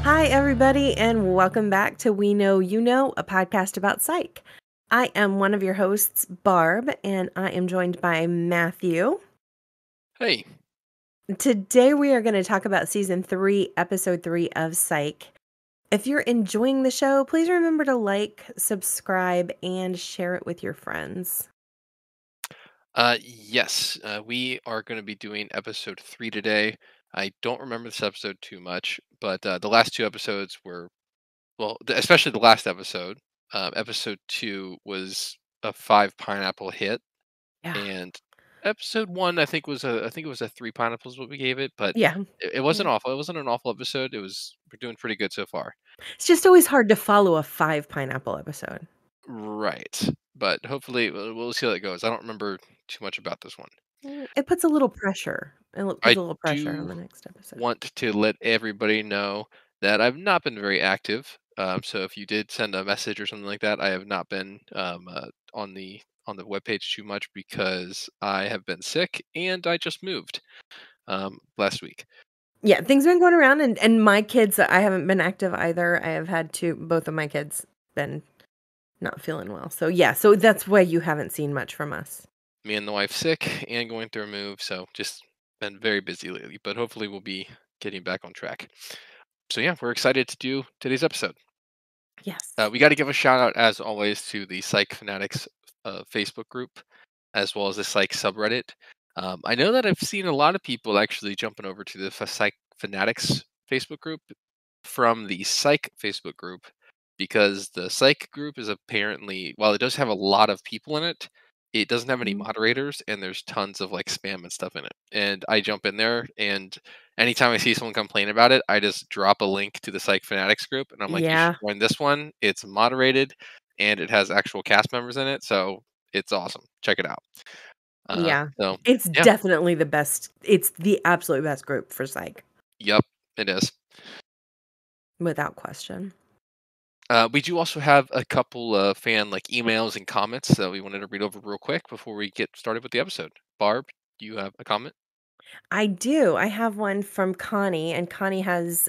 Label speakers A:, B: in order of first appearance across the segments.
A: Hi, everybody, and welcome back to We Know You Know, a podcast about Psych. I am one of your hosts, Barb, and I am joined by Matthew.
B: Hey,
A: Today, we are going to talk about season 3, episode 3 of Psych. If you're enjoying the show, please remember to like, subscribe, and share it with your friends.
B: yes, we are going to be doing episode 3 today. I don't remember this episode too much, but the last two episodes were, well, especially the last episode. Episode 2 was a 5 pineapple hit,
A: Yeah.
B: and episode 1 I think it was a 3 pineapples what we gave it, but
A: Yeah.
B: it wasn't awful. It wasn't an awful episode. We're doing pretty good so far.
A: It's just always hard to follow a 5 pineapple episode.
B: Right, but hopefully we'll see how that goes. I don't remember too much about this one.
A: It puts a little pressure. Puts
B: I
A: a little pressure on
B: do
A: the next episode.
B: want to let everybody know that I've not been very active. So if you did send a message or something like that, I have not been on the webpage too much because I have been sick and I just moved last week.
A: Yeah, things have been going around and my kids, I haven't been active either. I have had both of my kids been not feeling well. So yeah, so that's why you haven't seen much from us.
B: Me and the wife sick and going through a move, so just been very busy lately. But hopefully we'll be getting back on track. So yeah, we're excited to do today's episode.
A: Yes.
B: We got to give a shout out, as always, to the Psych Fanatics Facebook group, as well as the Psych subreddit. I know that I've seen a lot of people actually jumping over to the Psych Fanatics Facebook group from the Psych Facebook group because the Psych group is apparently, while it does have a lot of people in it, it doesn't have any
A: Mhm.
B: moderators and there's tons of like spam and stuff in it. And I jump in there, and anytime I see someone complain about it, I just drop a link to the Psych Fanatics group and I'm like, you should
A: Yeah.
B: join this one. It's moderated and it has actual cast members in it. So it's awesome. Check it out.
A: Yeah.
B: So
A: It's
B: yeah,
A: definitely the best. It's the absolute best group for psych,
B: yep, it is.
A: without question.
B: We do also have a couple of fan like emails and comments that we wanted to read over real quick before we get started with the episode. Barb, do you have a comment?
A: I do. I have one from Connie, and Connie has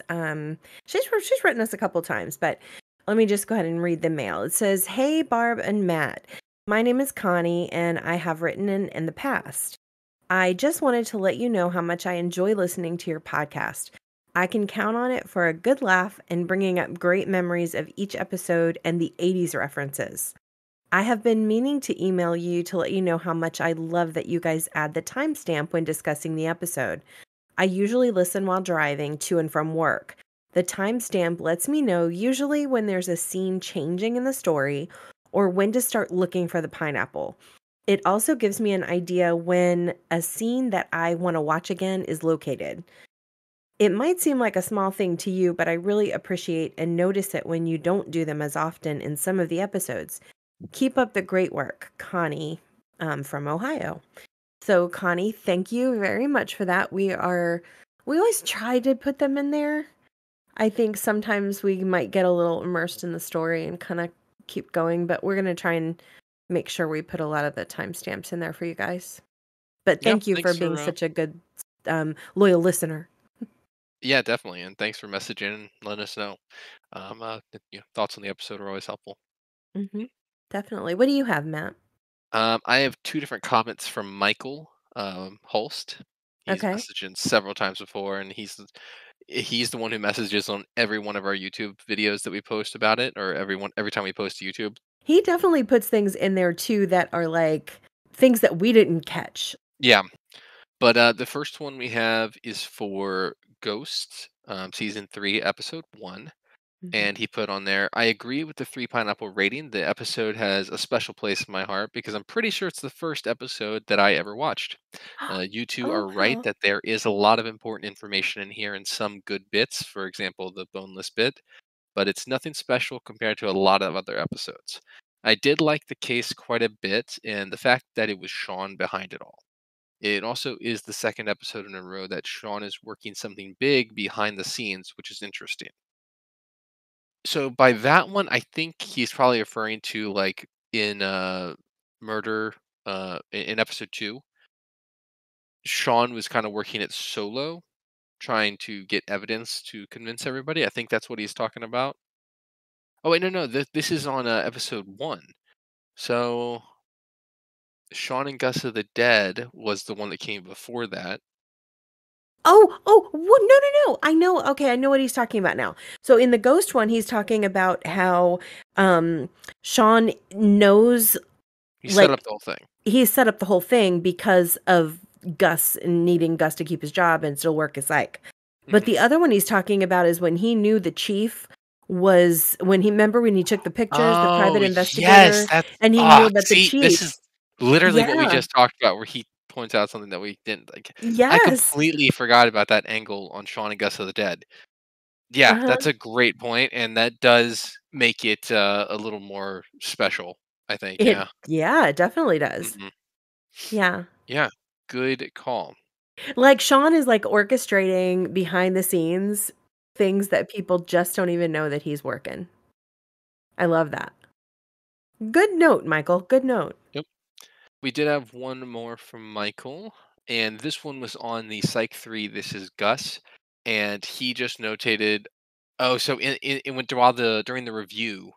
A: she's written us a couple times, but let me just go ahead and read the mail. It says, "Hey Barb and Matt. My name is Connie and I have written in the past. I just wanted to let you know how much I enjoy listening to your podcast. I can count on it for a good laugh and bringing up great memories of each episode and the 80s references. I have been meaning to email you to let you know how much I love that you guys add the timestamp when discussing the episode. I usually listen while driving to and from work. The timestamp lets me know usually when there's a scene changing in the story or when to start looking for the pineapple. It also gives me an idea when a scene that I want to watch again is located. It might seem like a small thing to you, but I really appreciate and notice it when you don't do them as often in some of the episodes. Keep up the great work, Connie, from Ohio." So, Connie, thank you very much for that. We always try to put them in there. I think sometimes we might get a little immersed in the story and kind of keep going, but we're going to try and make sure we put a lot of the timestamps in there for you guys. But
B: Yeah,
A: thank you for
B: thanks
A: being
B: for
A: such a good, loyal listener.
B: yeah, definitely, and thanks for messaging and letting us know. Thoughts on the episode are always helpful.
A: Hmm. Definitely. What do you have, Matt?
B: I have two different comments from Michael Holst. He's
A: Okay.
B: messaged in several times before, and he's the one who messages on every one of our YouTube videos that we post about it, or every time we post to YouTube.
A: He definitely puts things in there too that are like things that we didn't catch.
B: Yeah, but the first one we have is for Ghosts, season 3, episode 1.
A: Mhm.
B: And he put on there, I agree with the 3 pineapple rating. The episode has a special place in my heart because I'm pretty sure it's the first episode that I ever watched. You two
A: Oh,
B: are right
A: wow.
B: that there is a lot of important information in here and some good bits, for example, the boneless bit, but it's nothing special compared to a lot of other episodes. I did like the case quite a bit and the fact that it was Sean behind it all. It also is the second episode in a row that Sean is working something big behind the scenes, which is interesting. So by that one, I think he's probably referring to like in Murder in episode 2, Sean was kind of working it solo trying to get evidence to convince everybody. I think that's what he's talking about. Oh wait, no, this is on episode 1. So Shaun and Gus of the Dead was the one that came before that.
A: No. I know. Okay, I know what he's talking about now. So in the ghost one, he's talking about how Sean knows,
B: He set up
A: like,
B: the whole thing.
A: he set up the whole thing because of Gus and needing Gus to keep his job and still work as psych. But the
B: Mhm.
A: other one he's talking about is when he knew the chief was when he remember when he took the pictures, the
B: Oh,
A: private
B: yes,
A: investigator,
B: that's
A: and he knew about the
B: see, this
A: chief.
B: is literally what we
A: Yeah.
B: just talked about, where he points out something that we didn't like. I
A: Yes.
B: completely forgot about that angle on Shaun and Gus of the Dead. Yeah,
A: Uh-huh.
B: that's a great point, and that does make it a little more special, I think. Yeah.
A: It definitely does.
B: Hmm.
A: Yeah.
B: Yeah. Good call.
A: Like, Sean is, like, orchestrating behind the scenes things that people just don't even know that he's working. I love that. Good note, Michael, good note.
B: Yep. We did have one more from Michael, and this one was on the Psych 3. This is Gus, and he just notated. Oh, so in when while during the review,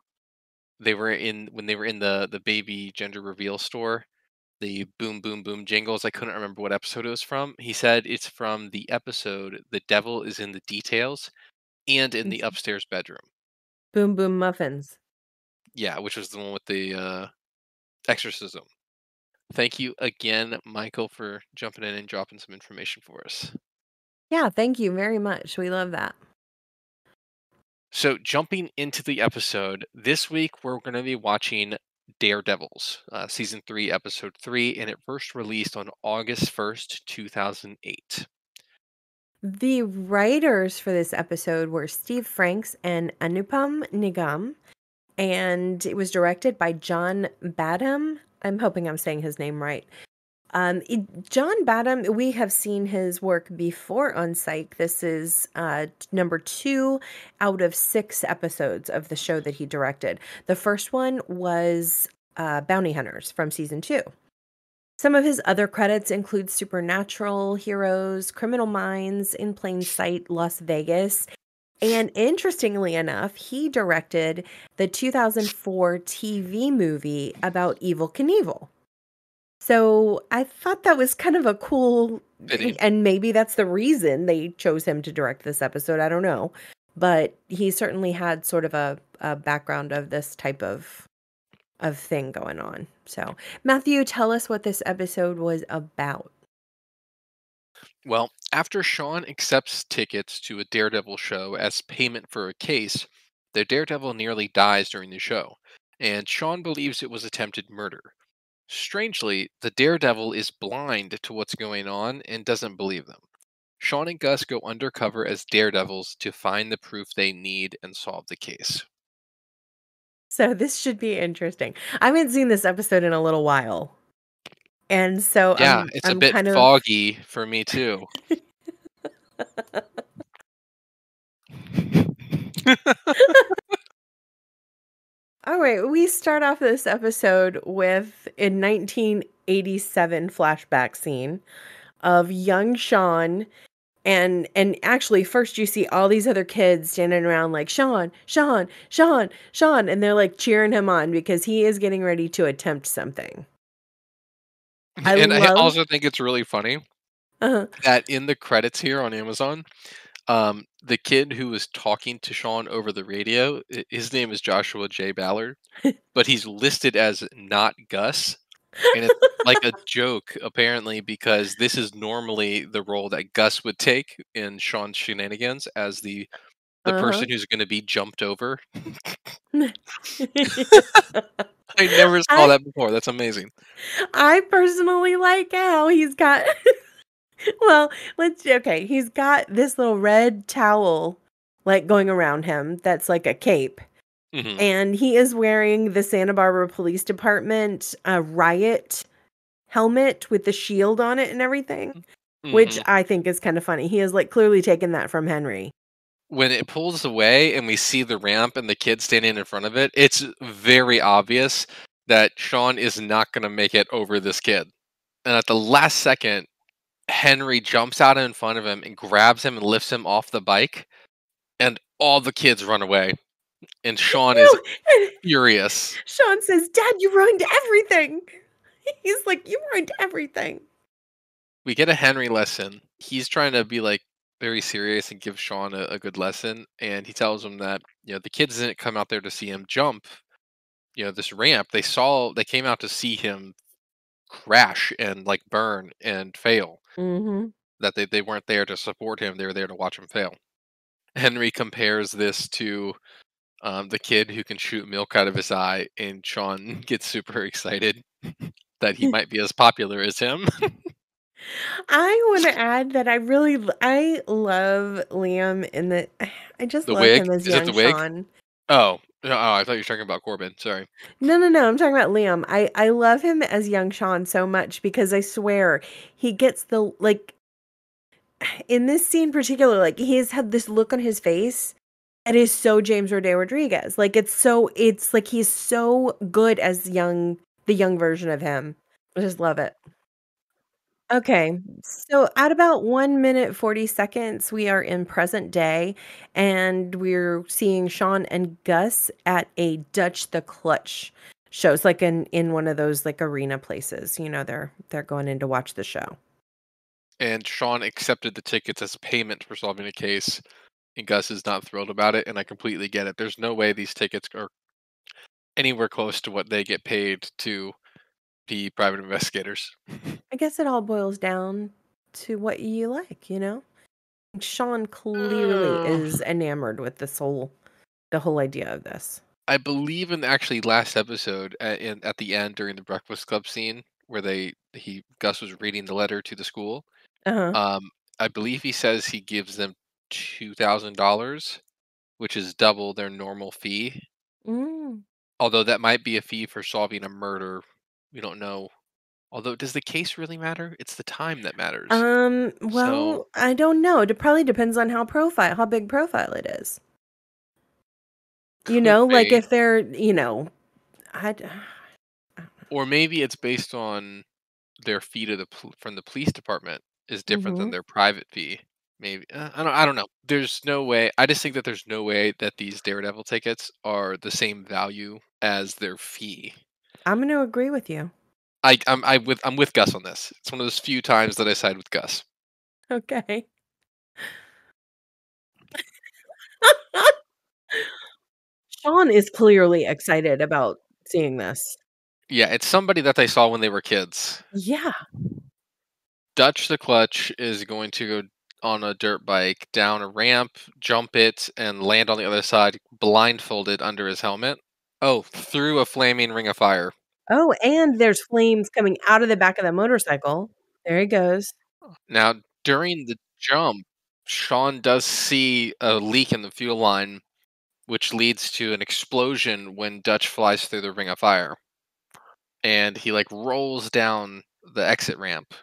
B: they were in when they were in the baby gender reveal store, the boom boom boom jingles. I couldn't remember what episode it was from. He said it's from the episode "The Devil is in the Details" and in the upstairs bedroom.
A: Boom Boom Muffins.
B: Yeah, which was the one with the exorcism. Thank you again, Michael, for jumping in and dropping some information for us.
A: Yeah, thank you very much, we love that.
B: So, jumping into the episode, this week we're going to be watching Daredevils, season 3, episode 3, and it first released on August 1st, 2008.
A: The writers for this episode were Steve Franks and Anupam Nigam, and it was directed by John Badham. I'm hoping I'm saying his name right. John Badham, we have seen his work before on Psych. This is number 2 out of 6 episodes of the show that he directed. The first one was Bounty Hunters from season 2. Some of his other credits include Supernatural, Heroes, Criminal Minds, In Plain Sight, Las Vegas, and interestingly enough, he directed the 2004 TV movie about Evel Knievel. So I thought that was kind of a cool,
B: Fitting.
A: and maybe that's the reason they chose him to direct this episode. I don't know. But he certainly had sort of a background of this type of thing going on. So, Matthew, tell us what this episode was about.
B: Well, after Sean accepts tickets to a Daredevil show as payment for a case, the Daredevil nearly dies during the show, and Sean believes it was attempted murder. Strangely, the Daredevil is blind to what's going on and doesn't believe them. Sean and Gus go undercover as Daredevils to find the proof they need and solve the case.
A: So, this should be interesting. I haven't seen this episode in a little while. And so
B: Yeah,
A: I'm
B: it's a
A: I'm
B: bit
A: kind of
B: foggy for me too.
A: All right, we start off this episode with a 1987 flashback scene of young Sean and actually first you see all these other kids standing around like Sean, Sean, Sean, Sean, and they're like cheering him on because he is getting ready to attempt something. I
B: And I
A: love
B: also think it's really funny
A: uh
B: that in the credits here on Amazon, the kid who was talking to Sean over the radio, his name is Joshua J. Ballard, but he's listed as not Gus. And it's like a joke, apparently, because this is normally the role that Gus would take in Sean's shenanigans as the
A: uh-huh.
B: person who's going to be jumped over. I never saw
A: I
B: that before. That's amazing.
A: I personally like how he's got well, he's got this little red towel like going around him that's like a cape.
B: Hmm.
A: And he is wearing the Santa Barbara Police Department riot helmet with the shield on it and everything, which
B: Hmm.
A: I think is kind of funny. He has like clearly taken that from Henry.
B: When it pulls away and we see the ramp and the kid standing in front of it, it's very obvious that Sean is not going to make it over this kid. And at the last second, Henry jumps out in front of him and grabs him and lifts him off the bike, and all the kids run away. And Sean is
A: No, and
B: furious.
A: Sean says, "Dad, you ruined everything." He's like, "You ruined everything."
B: We get a Henry lesson. He's trying to be like very serious and give Sean a good lesson, and he tells him that the kids didn't come out there to see him jump. This ramp. They came out to see him crash and like burn and fail.
A: Mhm.
B: That they weren't there to support him. They were there to watch him fail. Henry compares this to the kid who can shoot milk out of his eye, and Sean gets super excited that he might be as popular as him.
A: I wanna add that I love Liam in the I just
B: The
A: love
B: wig?
A: him as
B: Is it
A: young
B: the wig?
A: Sean.
B: Oh, no, I thought you were talking about Corbin, sorry.
A: No, no, no, I'm talking about Liam. I love him as young Sean so much because I swear he gets the like, in this scene particular, like, he has had this look on his face that is so James Roday Rodriguez. Like, it's like he's so good as the young version of him. I just love it. Okay, so at about 1 minute 40 seconds, we are in present day, and we're seeing Sean and Gus at a Dutch the Clutch show. It's like in one of those, like, arena places, they're going in to watch the show.
B: And Sean accepted the tickets as payment for solving the case, and Gus is not thrilled about it, and I completely get it. There's no way these tickets are anywhere close to what they get paid to be private investigators.
A: I guess it all boils down to what you like, you know? Sean clearly
B: Uh,
A: is enamored with the whole idea of this.
B: I believe in actually last episode at the end during the Breakfast Club scene where he Gus was reading the letter to the school.
A: Uh-huh.
B: Um, I believe he says he gives them $2,000, which is double their normal fee.
A: Mm.
B: Although that might be a fee for solving a murder. We don't know. Although, does the case really matter? It's the time that matters. So,
A: Well, I don't know. It probably depends on how big profile it is.
B: could
A: Like
B: be.
A: if they're, I d
B: Or maybe it's based on their fee to from the police department is different than
A: Mhm.
B: their private fee. Maybe I don't know. There's no way. I just think that there's no way that these Daredevil tickets are the same value as their fee.
A: I'm gonna agree with you.
B: I'm with Gus on this. It's one of those few times that I side with Gus.
A: Okay. Sean is clearly excited about seeing this.
B: Yeah, it's somebody that they saw when they were kids.
A: Yeah.
B: Dutch the Clutch is going to go on a dirt bike down a ramp, jump it, and land on the other side, blindfolded under his helmet. Oh, through a flaming ring of fire.
A: Oh, and there's flames coming out of the back of the motorcycle. There he goes.
B: Now, during the jump, Sean does see a leak in the fuel line, which leads to an explosion when Dutch flies through the ring of fire. And he like rolls down the exit ramp.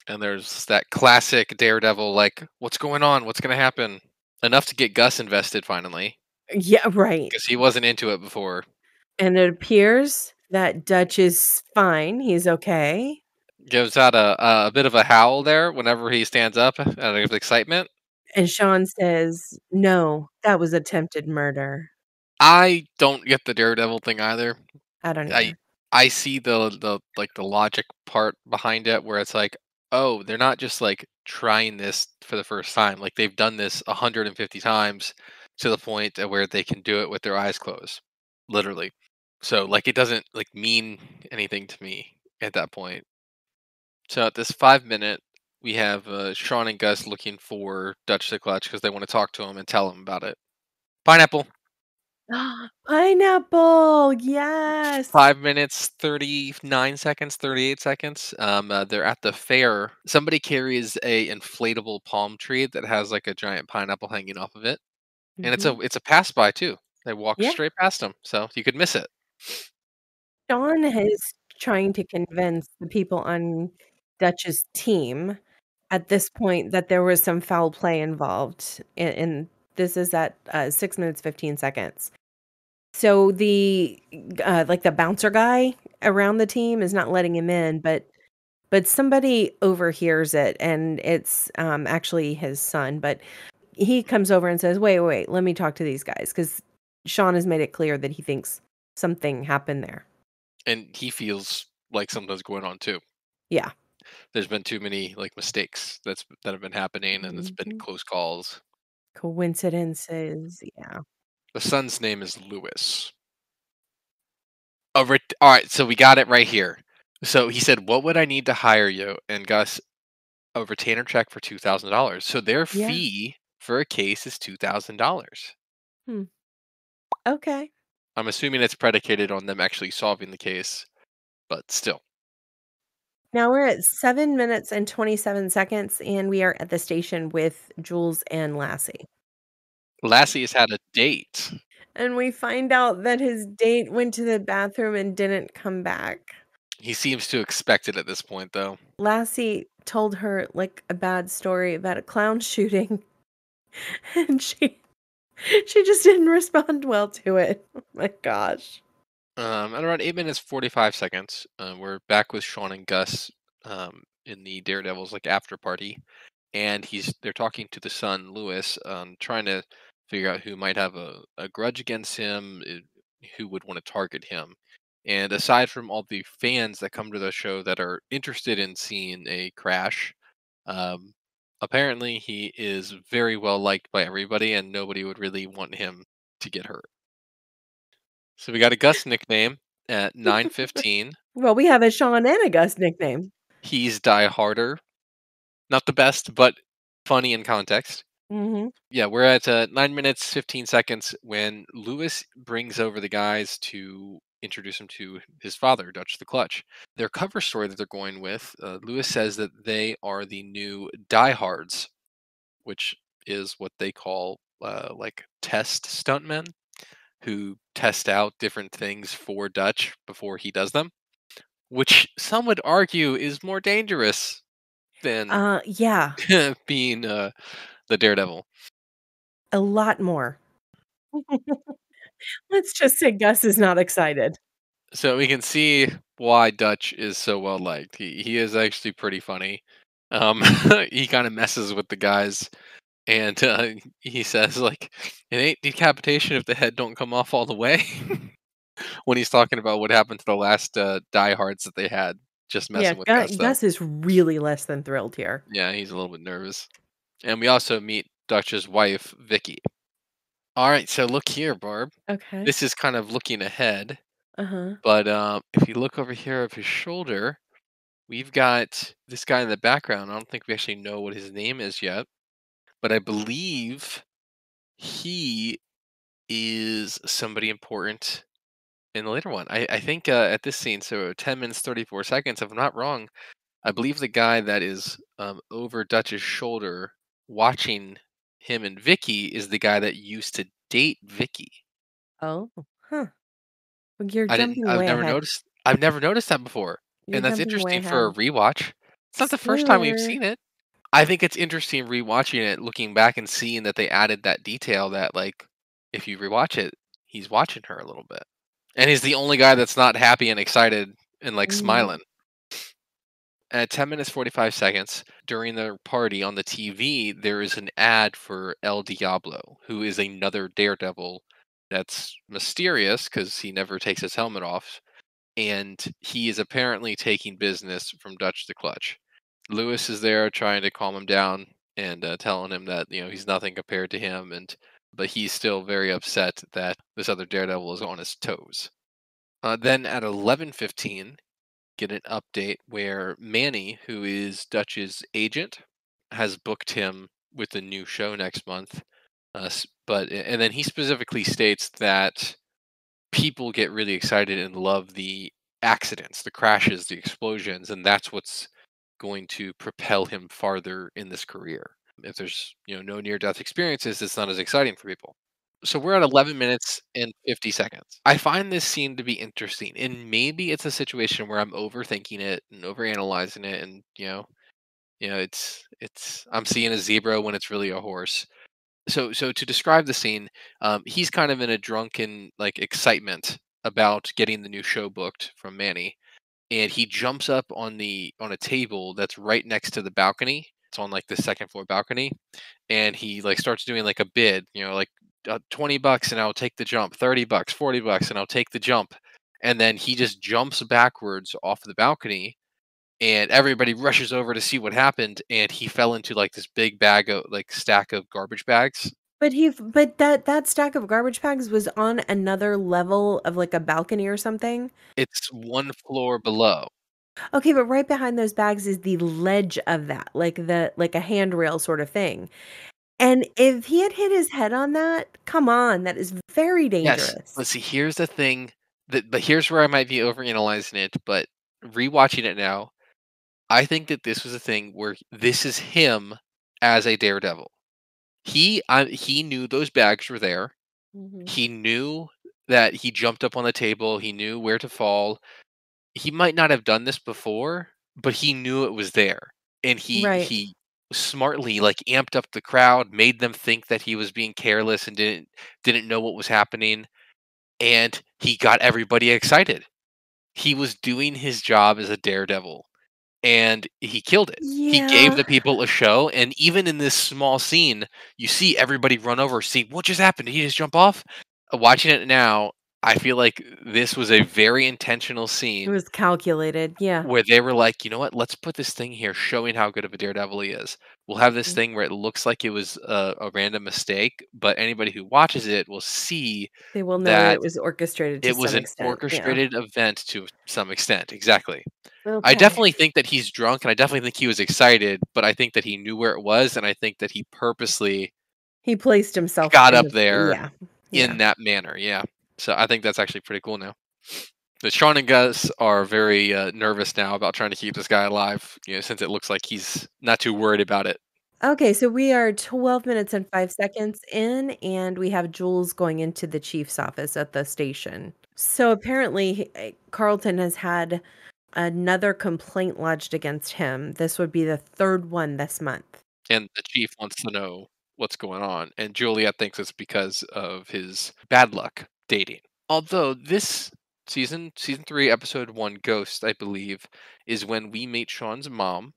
B: And there's that classic Daredevil, like, what's going on? What's going to happen? Enough to get Gus invested finally,
A: Yeah, right.
B: because he wasn't into it before.
A: And it appears that Dutch is fine, he's okay,
B: Gives out a bit of a howl there whenever he stands up out of excitement.
A: and Sean says, "No, that was attempted murder."
B: I don't get the Daredevil thing either.
A: I don't
B: I
A: either.
B: I see the logic part behind it where it's like, oh, they're not just like trying this for the first time. Like they've done this 150 times to the point at where they can do it with their eyes closed, literally. So like it doesn't like mean anything to me at that point. So at this 5 minute, we have Sean and Gus looking for Dutch the Clutch because they want to talk to him and tell him about it. Pineapple.
A: Pineapple, yes.
B: 5 minutes, 39 seconds, 38 seconds. They're at the fair. Somebody carries a inflatable palm tree that has like a giant pineapple hanging off of it, and it's a
A: Mhm.
B: it's a pass by too. They walk
A: Yeah.
B: straight past them, so you could miss it.
A: Sean is trying to convince the people on Dutch's team at this point that there was some foul play involved, and this is at, 6 minutes, 15 seconds. So the, like, the bouncer guy around the team is not letting him in, but but somebody overhears it, and it's, actually his son, but he comes over and says, "Wait, wait, let me talk to these guys," because Sean has made it clear that he thinks something happened there.
B: And he feels like something's going on too.
A: Yeah.
B: There's been too many like mistakes that have been happening, and it's been
A: Mhm.
B: close calls.
A: Coincidences, yeah.
B: The son's name is Lewis. All right, so we got it right here. So he said, "What would I need to hire you?" And Gus, a retainer check for $2,000. So their
A: Yeah.
B: fee for a case is $2,000.
A: Hmm. Okay.
B: I'm assuming it's predicated on them actually solving the case, but still.
A: Now we're at 7 minutes and 27 seconds, and we are at the station with Jules and Lassie.
B: Lassie has had a date.
A: And we find out that his date went to the bathroom and didn't come back.
B: He seems to expect it at this point, though.
A: Lassie told her, like, a bad story about a clown shooting, and she just didn't respond well to it. Oh my gosh.
B: At around 8 minutes 45 seconds, we're back with Sean and Gus in the Daredevils like after party, and they're talking to the son Lewis, trying to figure out who might have a grudge against him, who would want to target him. And aside from all the fans that come to the show that are interested in seeing a crash, um, apparently he is very well liked by everybody, and nobody would really want him to get hurt. So we got a Gus nickname at 9:15.
A: Well, we have a Sean and a Gus nickname.
B: He's Die Harder. Not the best, but funny in context.
A: Mhm.
B: Yeah, we're at 9 minutes 15 seconds when Lewis brings over the guys to introduce him to his father, Dutch the Clutch. Their cover story that they're going with, Lewis says that they are the new diehards, which is what they call like test stuntmen who test out different things for Dutch before he does them, which some would argue is more dangerous than
A: Yeah,
B: being the Daredevil.
A: a lot more. Let's just say Gus is not excited.
B: So we can see why Dutch is so well liked. He is actually pretty funny. Um, he kind of messes with the guys, and he says like, "It ain't decapitation if the head don't come off all the way." When he's talking about what happened to the last diehards that they had, just
A: Yeah,
B: messing with Gus though.
A: Gus is really less than thrilled here.
B: Yeah, he's a little bit nervous. And we also meet Dutch's wife, Vicky. All right, so look here, Barb.
A: Okay.
B: This is kind of looking ahead,
A: Uh-huh.
B: but if you look over here of his shoulder, we've got this guy in the background. I don't think we actually know what his name is yet, but I believe he is somebody important in the later one. I think at this scene, so 10 minutes 34 seconds, if I'm not wrong, I believe the guy that is over Dutch's shoulder watching him and Vicky is the guy that used to date Vicky.
A: Oh, huh. Well, you're
B: I didn't.
A: jumping way ahead.
B: I've never noticed that before,
A: You're
B: and that's
A: jumping way
B: interesting for a
A: ahead.
B: rewatch. It's not the first time we've
A: Spoiler.
B: seen it. I think it's interesting rewatching it, looking back and seeing that they added that detail that, like, if you rewatch it, he's watching her a little bit, and he's the only guy that's not happy and excited and like
A: Mhm.
B: smiling. At 10 minutes 45 seconds during the party on the TV, there is an ad for El Diablo, who is another Daredevil that's mysterious because he never takes his helmet off, and he is apparently taking business from Dutch the Clutch. Lewis is there trying to calm him down and telling him that he's nothing compared to him, and but he's still very upset that this other Daredevil is on his toes. Then at 11:15, get an update where Manny, who is Dutch's agent, has booked him with a new show next month. But and then he specifically states that people get really excited and love the accidents, the crashes, the explosions, and that's what's going to propel him farther in this career. If there's no near death experiences, it's not as exciting for people. So we're at 11 minutes and 50 seconds. I find this scene to be interesting, and maybe it's a situation where I'm overthinking it and overanalyzing it, and it's I'm seeing a zebra when it's really a horse. So to describe the scene, he's kind of in a drunken like excitement about getting the new show booked from Manny, and he jumps up on a table that's right next to the balcony. It's on like the second floor balcony, and he like starts doing like a bid, like $20 and I'll take the jump, $30, $40 and I'll take the jump, and then he just jumps backwards off the balcony, and everybody rushes over to see what happened, and he fell into like this big bag of like stack of garbage bags.
A: But that stack of garbage bags was on another level of, like, a balcony or something?
B: It's one floor below.
A: Okay, but right behind those bags is the ledge of that, like a handrail sort of thing. And if he had hit his head on that, come on, that is very
B: Yes,
A: dangerous.
B: but see, here's the thing but here's where I might be overanalyzing it, but rewatching it now, I think that this was a thing where this is him as a daredevil. He knew those bags were there.
A: Mhm.
B: He knew that he jumped up on the table. He knew where to fall. He might not have done this before, but he knew it was there, and
A: Right.
B: he smartly like amped up the crowd, made them think that he was being careless and didn't know what was happening, and he got everybody excited. He was doing his job as a daredevil, and he killed it. He gave
A: Yeah.
B: the people a show, and even in this small scene, you see everybody run over, see what just happened. Did he just jump off? Watching it now, I feel like this was a very intentional
A: It
B: scene
A: was calculated, yeah.
B: where they were like, you know what? Let's put this thing here, showing how good of a daredevil he is. We'll have this
A: Mm.
B: thing where it looks like it was a random mistake, but anybody who watches it will see
A: They will know that
B: that
A: it was orchestrated to
B: it was
A: some
B: an
A: extent, yeah.
B: orchestrated event to some extent. Exactly. I
A: Okay.
B: definitely think that he's drunk, and I definitely think he was excited, but I think that he knew where it was, and I think that he purposely
A: He placed himself
B: got
A: in
B: up
A: the
B: there
A: yeah, yeah.
B: in that manner. Yeah. So I think that's actually pretty cool now. But Sean and Gus are very nervous now about trying to keep this guy alive, since it looks like he's not too worried about it.
A: Okay, so we are 12 minutes and 5 seconds in, and we have Jules going into the chief's office at the station. So apparently, Carlton has had another complaint lodged against him. This would be the third one this month.
B: And the chief wants to know what's going on, and Juliet thinks it's because of his bad luck dating. Although this season 3, episode 1, Ghost, I believe, is when we meet Sean's mom.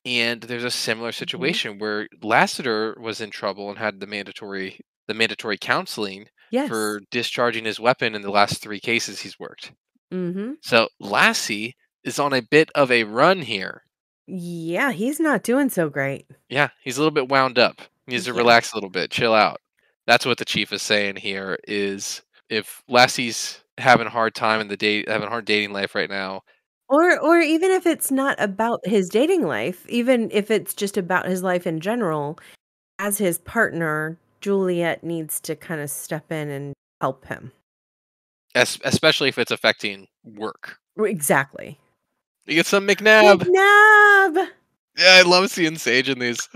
B: And there's a similar
A: Mhm.
B: situation where Lassiter was in trouble and had the mandatory counseling
A: Yes.
B: for discharging his weapon in the last 3 cases he's worked.
A: Mhm.
B: So Lassie is on a bit of a run here.
A: Yeah, he's not doing so great.
B: Yeah, he's a little bit wound up. He needs to
A: Yeah.
B: relax a little bit, chill out. That's what the chief is saying here is if Lassie's having a hard time in the date having a hard dating life right now.
A: Or even if it's not about his dating life, even if it's just about his life in general, as his partner, Juliet needs to kinda step in and help him.
B: Especially if it's affecting work.
A: Exactly.
B: You get some McNabb.
A: McNabb!
B: Yeah, I love seeing Sage in these.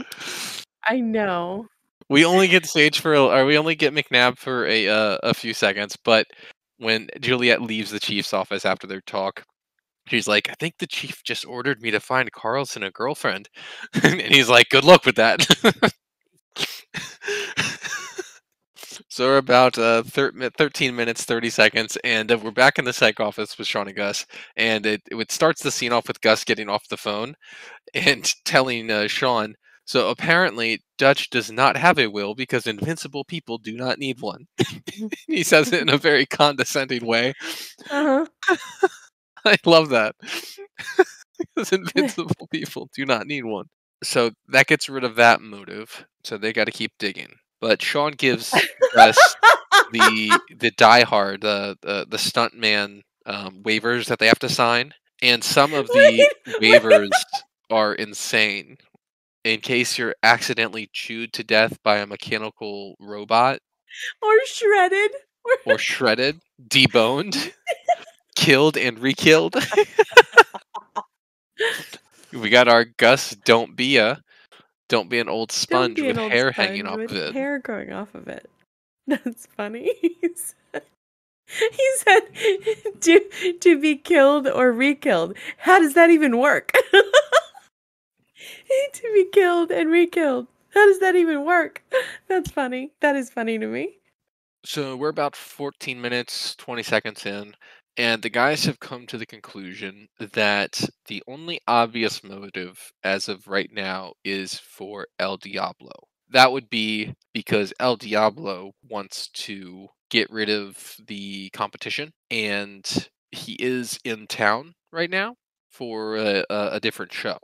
A: I know.
B: We only get Sage or we only get McNabb for a few seconds, but when Juliet leaves the chief's office after their talk, she's like, "I think the chief just ordered me to find Carlson a girlfriend," and he's like, "Good luck with that." So we're about 13 minutes 30 seconds, and we're back in the psych office with Sean and Gus, and it starts the scene off with Gus getting off the phone and telling Sean, so apparently Dutch does not have a will because invincible people do not need one. He says it in a very condescending way.
A: Uh-huh.
B: I love that. Because invincible people do not need one. So that gets rid of that motive. So they got to keep digging. But Sean gives Gus the diehard the stuntman waivers that they have to sign, and some of the
A: Wait.
B: waivers are insane. In case you're accidentally chewed to death by a mechanical robot
A: Or shredded. Or
B: or shredded, deboned, killed and re-killed. We got our Gus don't be an old
A: don't
B: sponge
A: be
B: with
A: an old
B: hair hanging
A: sponge
B: off
A: with
B: of it.
A: hair growing off of it. That's funny. He said to be killed or re-killed. How does that even work? To be killed and re-killed. How does that even work? That's funny. That is funny to me.
B: So we're about 14 minutes, 20 seconds in, And the guys have come to the conclusion that the only obvious motive as of right now is for El Diablo. That would be because El Diablo wants to get rid of the competition, and he is in town right now for a different show.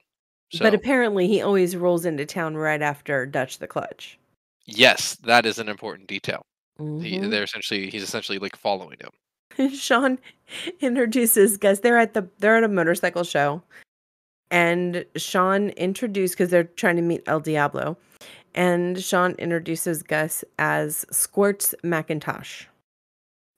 A: But
B: So,
A: apparently he always rolls into town right after Dutch the Clutch.
B: yes, that is an important detail.
A: Mhm.
B: He's essentially like following him.
A: Sean introduces Gus. They're at a motorcycle show, and Sean introduced because they're trying to meet El Diablo, and Sean introduces Gus as Squirts McIntosh.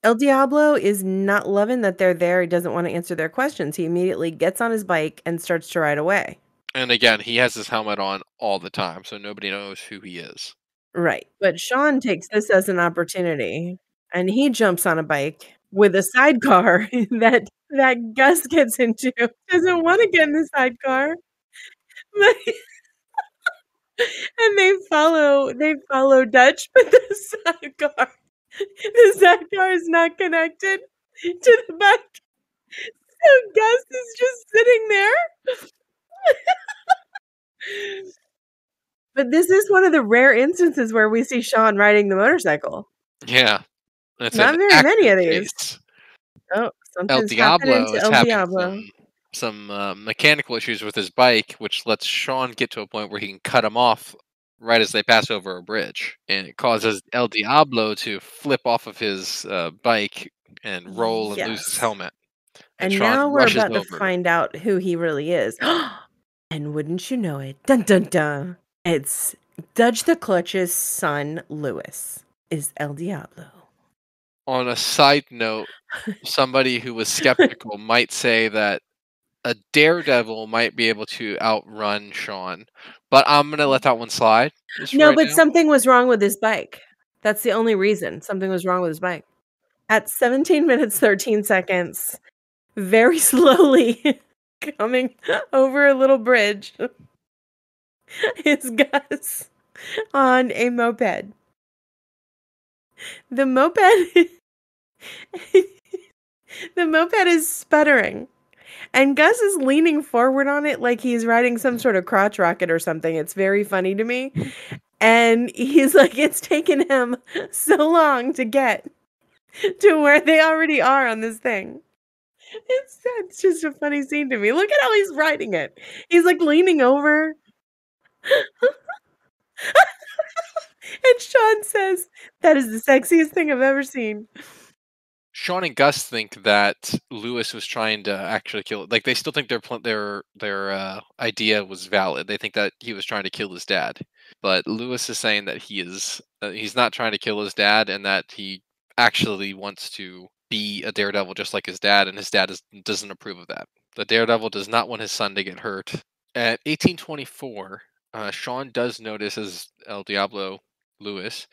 A: El Diablo is not loving that they're there. He doesn't want to answer their questions. He immediately gets on his bike and starts to ride away.
B: And again, he has his helmet on all the time, so nobody knows who he is.
A: Right. But Sean takes this as an opportunity, and he jumps on a bike with a sidecar that Gus gets into. Doesn't wanna get in the sidecar, but and they follow Dutch with the sidecar. The sidecar is not connected to the bike, so Gus is just sitting there. But this is one of the rare instances where we see Sean riding the motorcycle.
B: Yeah, it's an
A: Not very many
B: action
A: of these.
B: chase.
A: Oh,
B: El
A: something's happening
B: Diablo
A: to
B: is
A: El
B: having
A: Diablo.
B: some mechanical issues with his bike, which lets Sean get to a point where he can cut him off right as they pass over a bridge, and it causes El Diablo to flip off of his bike and roll and lose his
A: Yes.
B: helmet. And
A: And
B: Sean
A: now we're
B: rushes
A: about to
B: over.
A: find out who he really is. And wouldn't you know it, dun dun dun, it's Dutch the Clutch's son, Louis, is El Diablo.
B: On a side note, somebody who was skeptical might say that a Daredevil might be able to outrun Sean, but I'm gonna let that one slide just for
A: No,
B: right
A: but
B: now.
A: something was wrong with his bike. That's the only reason. Something was wrong with his bike. At 17 minutes, 13 seconds, very slowly coming over a little bridge is Gus on a moped. The moped the moped is sputtering, and Gus is leaning forward on it like he's riding some sort of crotch rocket or something. It's very funny to me. And he's like, it's taken him so long to get to where they already are on this thing. It's just a funny scene to me. Look at how he's riding it. He's like leaning over. And Sean says, that is the sexiest thing I've ever seen.
B: Sean and Gus think that Lewis was trying to actually kill. Like they still think their idea was valid. They think that he was trying to kill his dad, but Lewis is saying that he's not trying to kill his dad, and that he actually wants to be a daredevil just like his dad, and his dad doesn't approve of that. The daredevil does not want his son to get hurt. At 1824, Sean does notice as El Diablo Lewis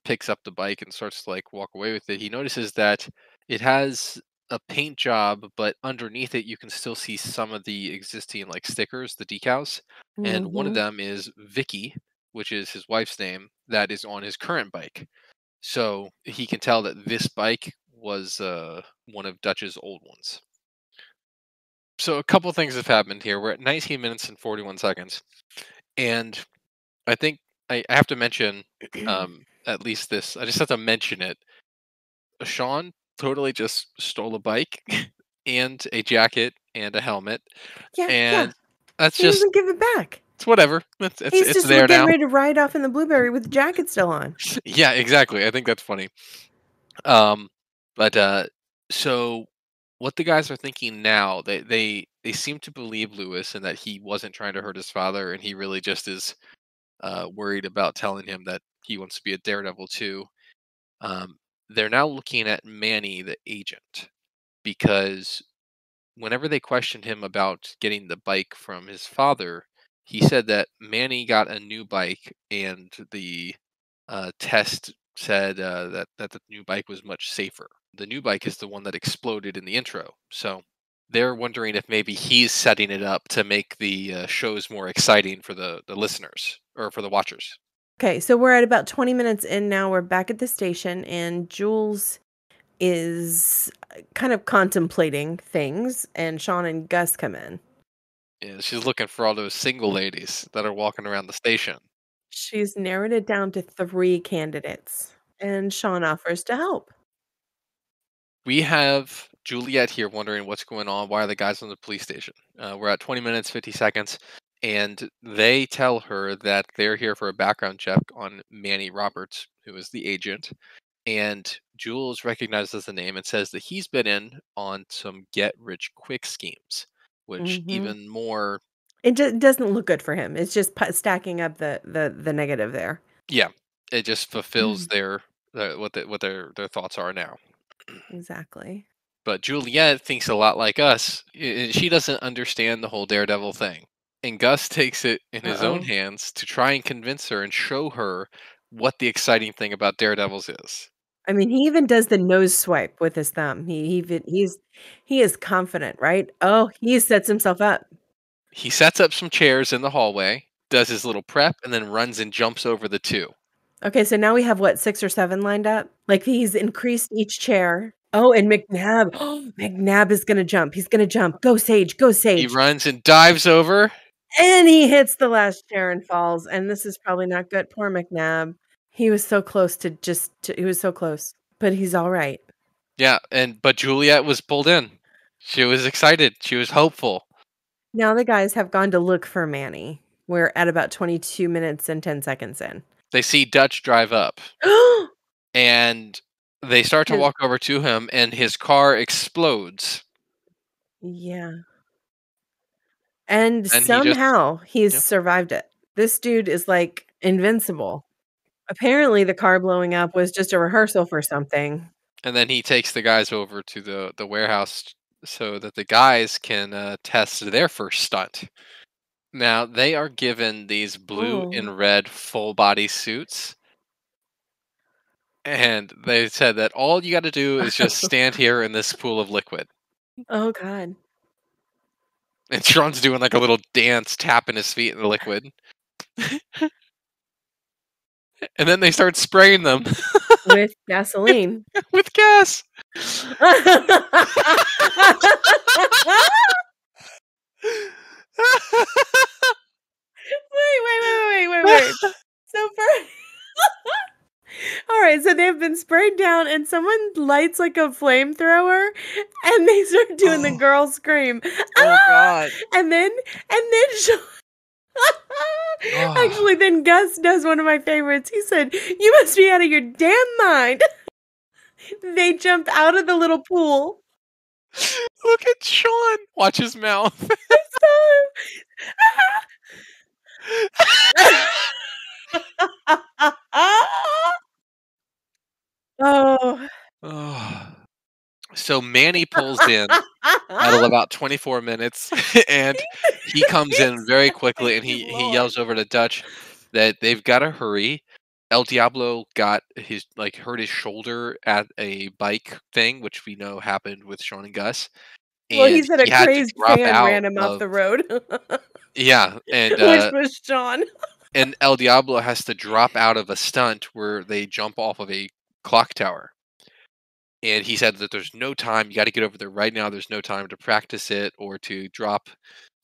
B: picks up the bike and starts to like walk away with it. He notices that it has a paint job, but underneath it you can still see some of the existing like stickers, the decals, and one of
A: Mhm.
B: them is Vicky, which is his wife's name, that is on his current bike. So he can tell that this bike was one of Dutch's old ones. So a couple things have happened here. We're at 19 minutes and 41 seconds, and I think I have to mention at least this. I just have to mention it. Sean totally just stole a bike and a jacket and a helmet,
A: Yeah, yeah.
B: and that's
A: He
B: just
A: doesn't give it back.
B: it's whatever. It's
A: He's
B: it's
A: just
B: there
A: getting
B: now.
A: ready to ride off in the blueberry with the jacket still on.
B: Yeah, exactly. I think that's funny. Um, but so what the guys are thinking now, they seem to believe Lewis and that he wasn't trying to hurt his father, and he really just is worried about telling him that he wants to be a daredevil too. They're now looking at Manny, the agent, because whenever they questioned him about getting the bike from his father, he said that Manny got a new bike, and the test said that the new bike was much safer. The new bike is the one that exploded in the intro, so they're wondering if maybe he's setting it up to make the shows more exciting for the listeners or for the watchers.
A: Okay, so we're at about 20 minutes in now. We're back at the station, and Jules is kind of contemplating things, and Sean and Gus come in.
B: Yeah, she's looking for all those single ladies that are walking around the station.
A: She's narrowed it down to 3 candidates, and Sean offers to help.
B: We have Juliet here wondering what's going on. Why are the guys on the police station? We're at 20 minutes, 50 seconds, and they tell her that they're here for a background check on Manny Roberts, who is the agent. And Jules recognizes the name and says that he's been in on some get rich quick schemes, which
A: Mhm.
B: even more,
A: It doesn't look good for him. It's just stacking up the negative there.
B: yeah, it just fulfills what their thoughts are now.
A: Exactly.
B: But Juliet thinks a lot like us. She doesn't understand the whole Daredevil thing. And Gus takes it in his own
A: Uh-oh.
B: hands to try and convince her and show her what the exciting thing about Daredevils is.
A: I mean, he even does the nose swipe with his thumb. He is confident, right? Oh, he sets himself up.
B: He sets up some chairs in the hallway, does his little prep, and then runs and jumps over the two.
A: Okay, so now we have what, 6 or 7 lined up? Like, he's increased each chair. Oh, and McNabb. Oh, McNabb is gonna jump. He's gonna jump. Go, Sage. Go,
B: He
A: Sage.
B: runs and dives over.
A: And he hits the last chair and falls, and this is probably not good. Poor McNabb. He was so close he was so close, but he's alright.
B: Yeah, but Juliet was pulled in. She was excited. She was hopeful.
A: Now the guys have gone to look for Manny. We're at about 22 minutes and 10 seconds in.
B: They see Dutch drive up, and they start to
A: His
B: walk over to him, and his car explodes.
A: Yeah. And
B: And he just,
A: somehow he's
B: yeah.
A: survived it. This dude is, like, invincible. Apparently, the car blowing up was just a rehearsal for something.
B: And then he takes the guys over to the warehouse so that the guys can test their first stunt. Now they are given these blue
A: Oh.
B: and red full body suits, and they said that all you got to do is just stand here in this pool of liquid.
A: Oh god.
B: And Sean's doing like a little dance, tapping his feet in the liquid, and then they start spraying them
A: With gasoline.
B: with gas.
A: Wait. So for Alright, so they've been sprayed down and someone lights, like, a flamethrower, and they start doing the
B: Oh,
A: girl scream,
B: oh
A: "Ah!"
B: God.
A: And then Sean
B: Oh,
A: Actually, then Gus does one of my favorites. He said, "You must be out of your damn mind." They jump out of the little pool.
B: look at Sean. Watch his mouth.
A: Oh.
B: Oh. So Manny pulls in at about 24 minutes, and he comes in very quickly,
A: Thank
B: and
A: you,
B: he
A: Lord.
B: yells over to Dutch that they've got to hurry. El Diablo got hurt his shoulder at a bike thing, which we know happened with Sean and Gus,
A: Well, he
B: and
A: said a
B: he had to
A: crazed
B: drop
A: fan
B: out
A: ran him off
B: of,
A: the road,
B: yeah,
A: which was Sean.
B: and El Diablo has to drop out of a stunt where they jump off of a clock tower. And he said that there's no time. You got to get over there right now. There's no time to practice it or to drop,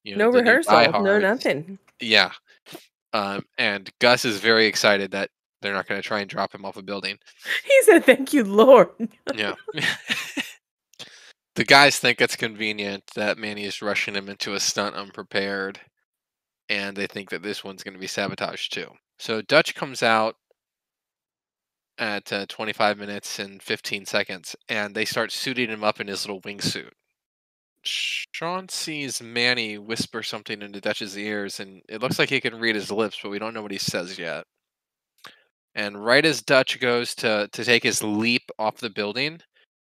A: No
B: the new
A: rehearsal, no
B: diehards.
A: nothing.
B: Yeah. And Gus is very excited that they're not going to try and drop him off a building.
A: He said, "Thank you, Lord."
B: Yeah. The guys think it's convenient that Manny is rushing him into a stunt unprepared, and they think that this one's going to be sabotaged too. So Dutch comes out at 25 minutes and 15 seconds, and they start suiting him up in his little wingsuit. Sean sees Manny whisper something into Dutch's ears, and it looks like he can read his lips, but we don't know what he says yet. And right as Dutch goes to take his leap off the building,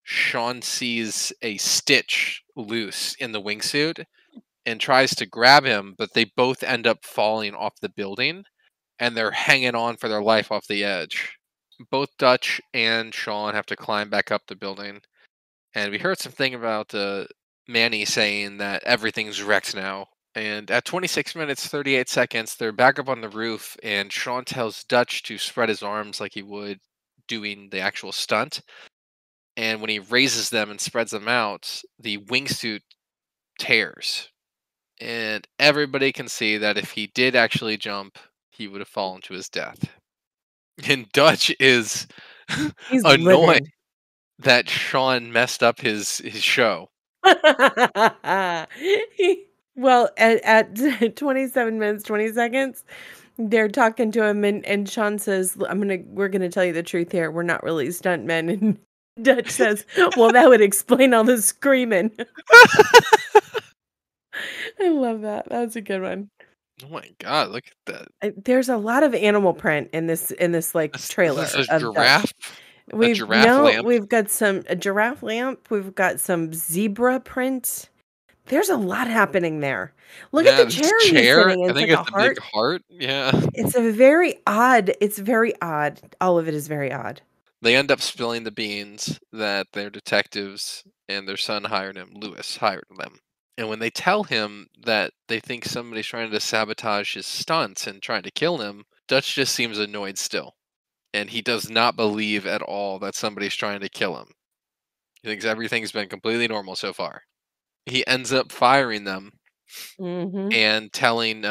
B: Sean sees a stitch loose in the wingsuit and tries to grab him, but they both end up falling off the building, and they're hanging on for their life off the edge. Both Dutch and Sean have to climb back up the building. And we heard something about Manny saying that everything's wrecked now. And at 26 minutes 38 seconds, they're back up on the roof, and Sean tells Dutch to spread his arms like he would doing the actual stunt. and when he raises them and spreads them out, the wingsuit tears. And everybody can see that if he did actually jump, he would have fallen to his death. And Dutch is
A: He's
B: annoyed
A: livid.
B: that Sean messed up his show.
A: Well, at 27 minutes, 20 seconds, they're talking to him and Sean says, we're gonna tell you the truth here. We're not really stuntmen." And Dutch says, "Well, that would explain all the screaming." I love that. That's a good one.
B: Oh my god, look at that.
A: There's a lot of animal print in this, like,
B: This
A: trailer
B: a
A: of Dutch.
B: giraffe? A
A: We've
B: giraffe
A: no,
B: lamp?
A: we've got a giraffe lamp, we've got some zebra print. There's a lot happening there. Look at
B: Yeah,
A: the
B: this
A: chair he's
B: chair,
A: sitting in,
B: I
A: it's
B: think
A: like a
B: it's a big
A: heart.
B: heart, yeah.
A: It's very odd. All of it is very odd.
B: They end up spilling the beans that they're detectives and their son hired him, Lewis hired them. And when they tell him that they think somebody's trying to sabotage his stunts and trying to kill him, Dutch just seems annoyed still. And he does not believe at all that somebody's trying to kill him. He thinks everything's been completely normal so far. He ends up firing them
A: Mhm.
B: and telling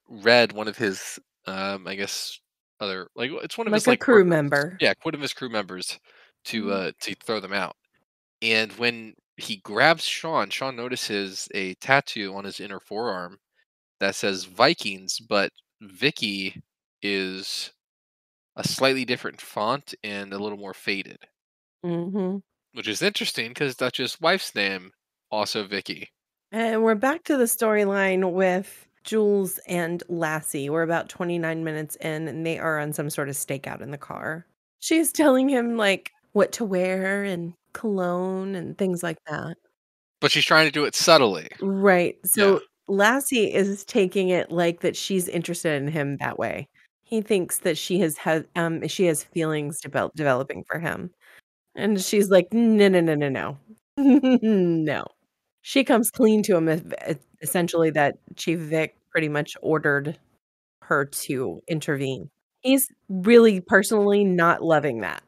B: Red, one of his, I guess, other like it's one of his
A: Like a
B: like
A: crew
B: workers,
A: member.
B: yeah, one of his crew members
A: Mhm.
B: to throw them out. And when he grabs Sean, Sean notices a tattoo on his inner forearm that says Vikings, but Vicky is a slightly different font and a little more faded,
A: Mhm.
B: which is interesting because Dutch's wife's name also Vicky.
A: And we're back to the storyline with Jules and Lassie. We're about 29 minutes in, and they are on some sort of stakeout in the car. She's telling him, like, what to wear and cologne and things like that.
B: But she's trying to do it subtly.
A: Right.
B: Yeah.
A: So Lassie is taking it like that she's interested in him that way. He thinks that she has feelings developing for him. And she's like, "No, no, no, no, no." No. She comes clean to him, essentially that Chief Vic pretty much ordered her to intervene. He's really personally not loving that.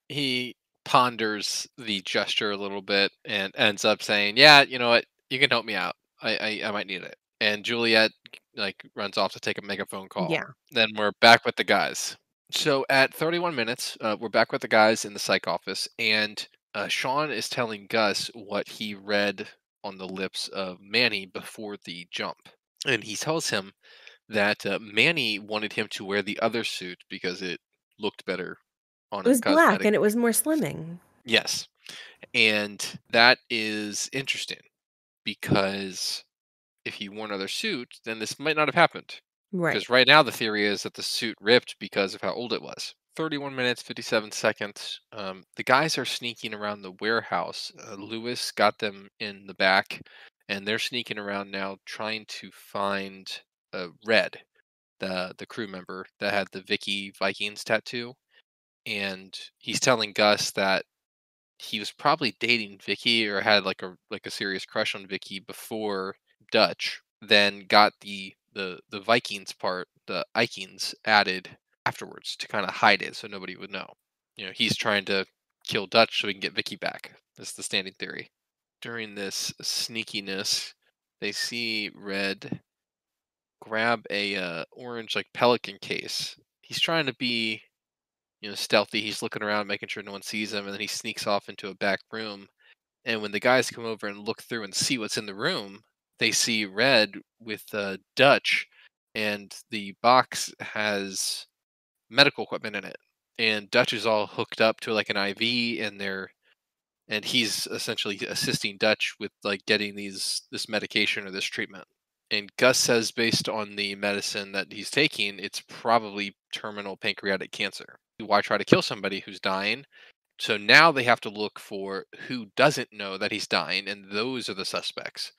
B: He ponders the gesture a little bit and ends up saying, "Yeah, you know what? You can help me out. I might need it." And Juliet like runs off to take a megaphone call.
A: Yeah.
B: Then we're back with the guys. So at 31 minutes, we're back with the guys in the psych office, and Sean is telling Gus what he read on the lips of Manny before the jump, and he tells him that Manny wanted him to wear the other suit because it looked better on
A: It
B: him
A: was black
B: cosmetic.
A: and it was more slimming.
B: Yes. And that is interesting because if he wore another suit, then this might not have happened.
A: Right.
B: Because right now the theory is that the suit ripped because of how old it was. 31 minutes, 57 seconds. The guys are sneaking around the warehouse. Lewis got them in the back, and they're sneaking around now trying to find Red, the crew member that had the Vicky Vikings tattoo. And he's telling Gus that he was probably dating Vicky or had like a serious crush on Vicky before Dutch, then got the Vikings part, the Ikings added afterwards to kind of hide it so nobody would know. You know, he's trying to kill Dutch so he can get Vicky back. That's the standing theory. During this sneakiness, they see Red grab a orange like pelican case. He's trying to be, stealthy. He's looking around, making sure no one sees him, and then he sneaks off into a back room. And when the guys come over and look through and see what's in the room, they see Red with Dutch, and the box has medical equipment in it. And Dutch is all hooked up to like an IV, and he's essentially assisting Dutch with like getting this medication or this treatment. And Gus says, based on the medicine that he's taking, it's probably terminal pancreatic cancer. Why try to kill somebody who's dying? So now they have to look for who doesn't know that he's dying, and those are the suspects.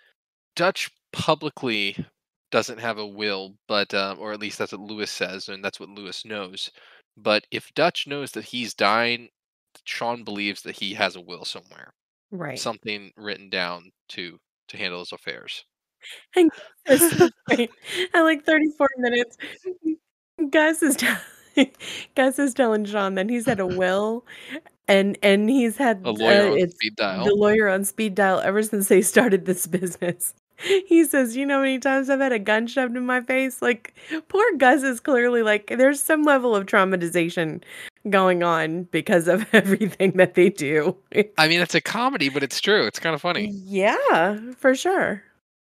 B: Dutch publicly doesn't have a will, but or at least that's what Lewis says, and that's what Lewis knows. But if Dutch knows that he's dying, Sean believes that he has a will somewhere,
A: Right.
B: something written down to handle his affairs.
A: And Gus says wait, at, like, 34 minutes, Gus is tell Gus is telling Sean that he's had a will, And he's
B: A
A: had,
B: lawyer on
A: it's
B: speed
A: the
B: dial.
A: lawyer on speed dial ever since they started this business. He says, "You know how many times I've had a gun shoved in my face?" Like, poor Gus is clearly like, there's some level of traumatization going on because of everything that they do.
B: I mean, it's a comedy, but it's true. It's kind of funny.
A: Yeah, for sure.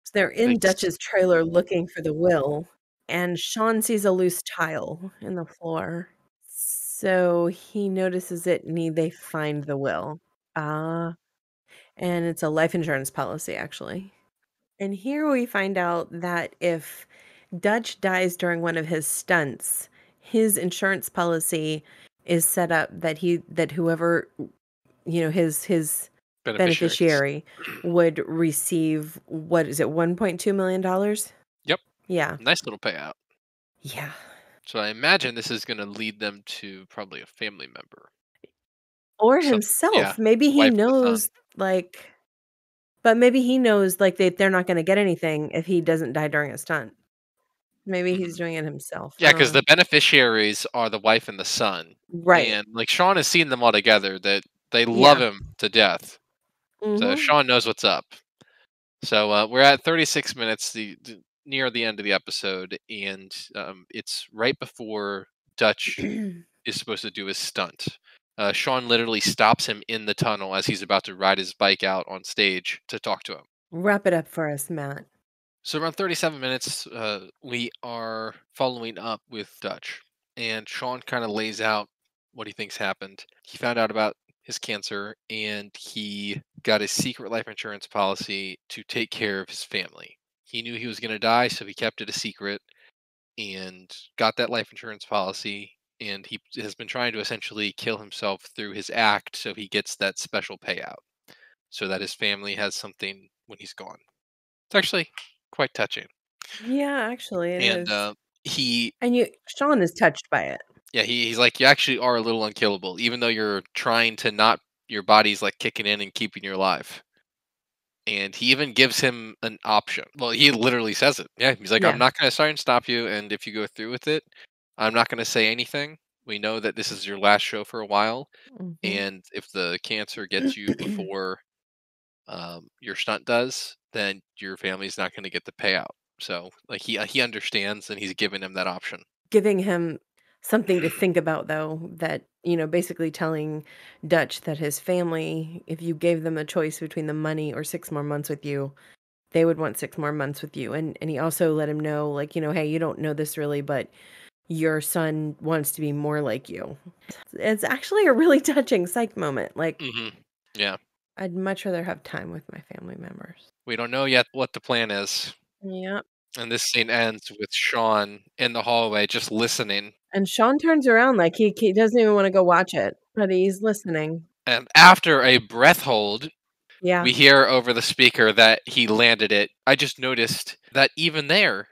A: So they're in
B: It's
A: Dutch's trailer looking for the will, and Sean sees a loose tile in the floor. So he notices it and they find the will. Ah, and it's a life insurance policy, actually. And here we find out that if Dutch dies during one of his stunts, his insurance policy is set up that whoever, his
B: beneficiaries.
A: beneficiary would receive, what is it, $1.2 million?
B: Yep.
A: Yeah.
B: Nice little payout.
A: Yeah.
B: So I imagine this is going to lead them to probably a family member.
A: Or
B: Some, yeah,
A: himself. Maybe
B: the
A: he
B: wife or the son.
A: knows, like, but maybe he knows, like, they're not gonna get anything if he doesn't die during a stunt. Maybe he's
B: Mhm.
A: doing it himself. I
B: Yeah,
A: don't
B: because
A: know.
B: the beneficiaries are the wife and the son,
A: Right.
B: and like Sean has seen them all together. That they love
A: Yeah.
B: him to death. So
A: Mhm.
B: Sean knows what's up. So we're at 36 minutes, near the end of the episode, and it's right before Dutch is supposed to do his stunt. Sean literally stops him in the tunnel as he's about to ride his bike out on stage to talk to him.
A: Wrap it up for us, Matt.
B: So around 37 minutes, we are following up with Dutch, and Sean kind of lays out what he thinks happened. He found out about his cancer, and he got a secret life insurance policy to take care of his family. He knew he was going to die, so he kept it a secret and got that life insurance policy. And he has been trying to essentially kill himself through his act so he gets that special payout so that his family has something when he's gone. It's actually quite touching.
A: Yeah, actually, it
B: And
A: is.
B: he,
A: And Sean is touched by it.
B: yeah, he's like, you actually are a little unkillable, even though you're trying to not, your body's like kicking in and keeping you alive. And he even gives him an option. Well, he literally says it. Yeah, he's like, I'm
A: Yeah.
B: not going to try and stop you. And if you go through with it, I'm not going to say anything. We know that this is your last show for a while.
A: Mhm.
B: And if the cancer gets you before your stunt does, then your family's not going to get the payout. So, like, he understands, and he's giving him that option.
A: Giving him something to think about, though, that, basically telling Dutch that his family, if you gave them a choice between the money or 6 more months with you, they would want 6 more months with you. And he also let him know, like, "Hey, you don't know this really, but your son wants to be more like you." It's actually a really touching psych moment. Like,
B: Hmm. Yeah,
A: I'd much rather have time with my family members.
B: we don't know yet what the plan is.
A: Yep.
B: And this scene ends with Sean in the hallway just listening.
A: And Sean turns around like he doesn't even wanna go watch it, but he's listening.
B: And after a breath hold,
A: Yeah.
B: we hear over the speaker that he landed it. I just noticed that even there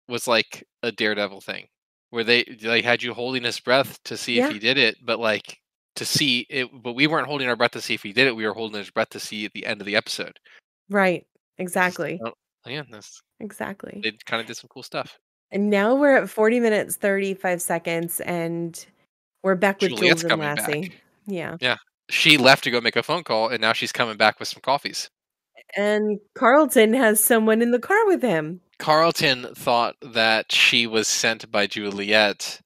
B: was like a Daredevil thing where they had you holding his breath to see if
A: Yeah.
B: he did it, but like to see it, but we weren't holding our breath to see if he did it. We were holding his breath to see at the end of the episode.
A: Right.
B: This is,
A: Exactly.
B: oh, yeah, that's,
A: Exactly.
B: they kind of did some cool stuff.
A: And now we're at 40 minutes, 35 seconds, and we're back with
B: Juliet's
A: Jules and
B: coming back.
A: Lassie. Yeah.
B: Yeah. She left to go make a phone call, and now she's coming back with some coffees.
A: And Carlton has someone in the car with him.
B: Carlton thought that she was sent by Juliet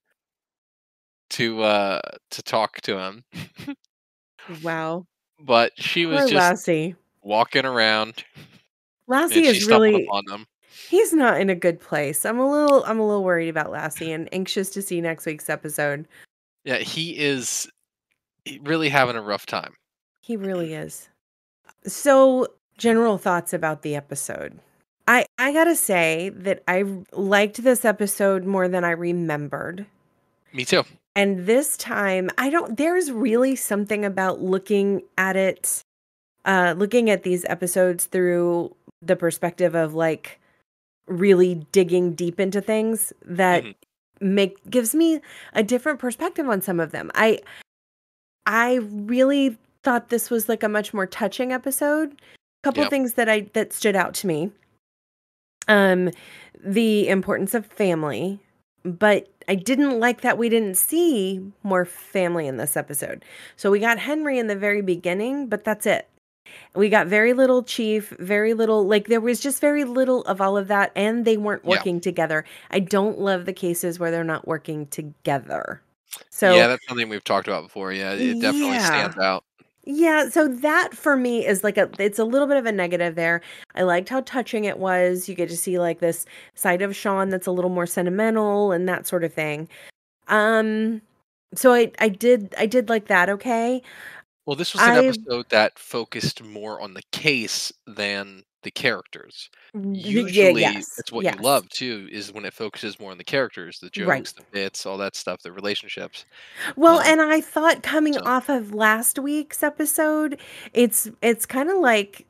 B: to talk to him,
A: Wow.
B: but she was
A: Poor
B: just
A: Lassie.
B: walking around, and
A: Lassie
B: she
A: is
B: stumbled
A: really
B: upon them.
A: he's not in a good place. I'm a little worried about Lassie and anxious to see next week's episode.
B: Yeah, he is really having a rough time.
A: He really is. So, general thoughts about the episode. I gotta say that I liked this episode more than I remembered.
B: Me too.
A: And this time, I don't there's really something about looking at these episodes through the perspective of, like, really digging deep into things that
B: Hmm.
A: gives me a different perspective on some of them. I really thought this was, like, a much more touching episode. Couple
B: Yeah.
A: things that stood out to me. Um, the importance of family, but I didn't like that we didn't see more family in this episode. So we got Henry in the very beginning, but that's it. We got very little Chief, very little, like there was just very little of all of that, and they weren't
B: Yeah.
A: working together. I don't love the cases where they're not working together.
B: Yeah,
A: So,
B: that's something we've talked about before. Yeah, it definitely
A: yeah.
B: stands out.
A: Yeah, so that for me is like it's a little bit of a negative there. I liked how touching it was. You get to see like this side of Sean that's a little more sentimental and that sort of thing. Um so I did like that, okay?
B: Well, this was an
A: I
B: episode that focused more on the case than the characters.
A: yeah,
B: Usually,
A: yes.
B: it's what you
A: Yes.
B: love too, is when it focuses more on the characters, the
A: Right.
B: jokes, the bits, all that stuff, the relationships.
A: Well,
B: Um,
A: and I thought coming
B: so
A: off of last week's episode, it's kind of like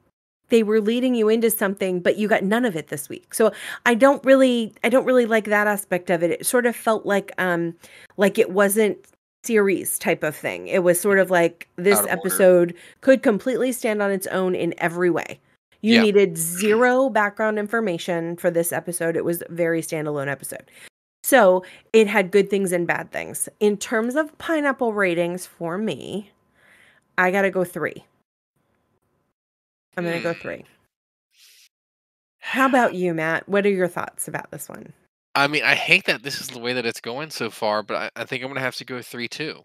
A: they were leading you into something, but you got none of it this week. So I don't really like that aspect of it. It sort of felt like it wasn't series type of thing. It was sort of like
B: out
A: this
B: of order.
A: episode could completely stand on its own in every way. You
B: Yeah.
A: needed zero background information for this episode. It was a very standalone episode. So it had good things and bad things. In terms of pineapple ratings for me, I gotta go 3. I'm gonna go
B: Hmm.
A: 3. How about you, Matt? What are your thoughts about this one?
B: I mean, I hate that this is the way that it's going so far, but I think I'm gonna have to go 3-2.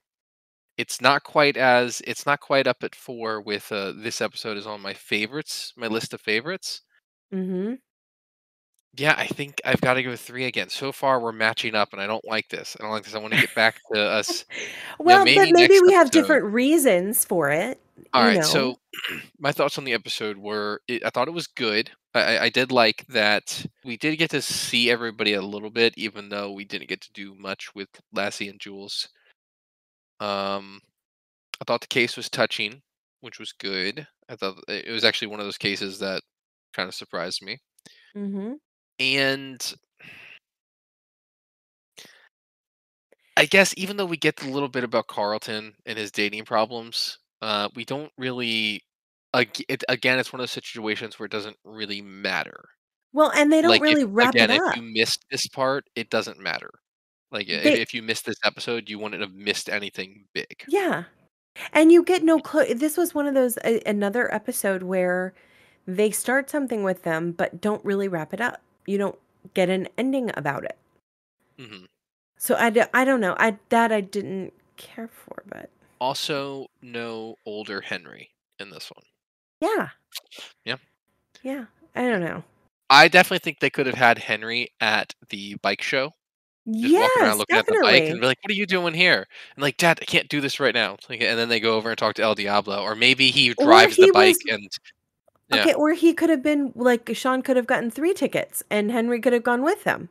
B: It's not quite up at 4 with this episode is on my favorites, my list of favorites.
A: Mhm.
B: Yeah, I think I've got to go 3 again. So far, we're matching up, and I don't like this. I don't like this. I want to get back to us.
A: Well, but
B: Maybe
A: maybe
B: next
A: we have
B: episode.
A: different reasons for it,
B: All
A: you
B: right.
A: know?
B: So, my thoughts on the episode were: I thought it was good. I did like that we did get to see everybody a little bit, even though we didn't get to do much with Lassie and Jules. Um, I thought the case was touching, which was good. I thought it was actually one of those cases that kind of surprised me.
A: Mhm.
B: And I guess even though we get a little bit about Carlton and his dating problems, we don't really. Again, it's one of those situations where it doesn't really matter.
A: Well, and they don't
B: Like if
A: really wrap it
B: again, if
A: up.
B: you missed this part, it doesn't matter. Like
A: They
B: if you missed this episode, you wouldn't have missed anything big.
A: Yeah. And you get no clue. This was one of those another episode where they start something with them but don't really wrap it up. You don't get an ending about it.
B: Hmm.
A: So I don't know. I didn't care for, but
B: Also, no older Henry in this one.
A: yeah.
B: Yeah,
A: Yeah. I don't know.
B: I definitely think they could have had Henry at the bike show. Just walking around
A: Yes,
B: looking at the bike and
A: definitely.
B: be like, "What are you doing here?" And like, "Dad, I can't do this right now." Like, and then they go over and talk to El Diablo, or maybe he
A: Or
B: drives the
A: he
B: bike
A: was
B: and yeah,
A: okay, or he could have been like Sean could have gotten 3 tickets and Henry could have gone with him.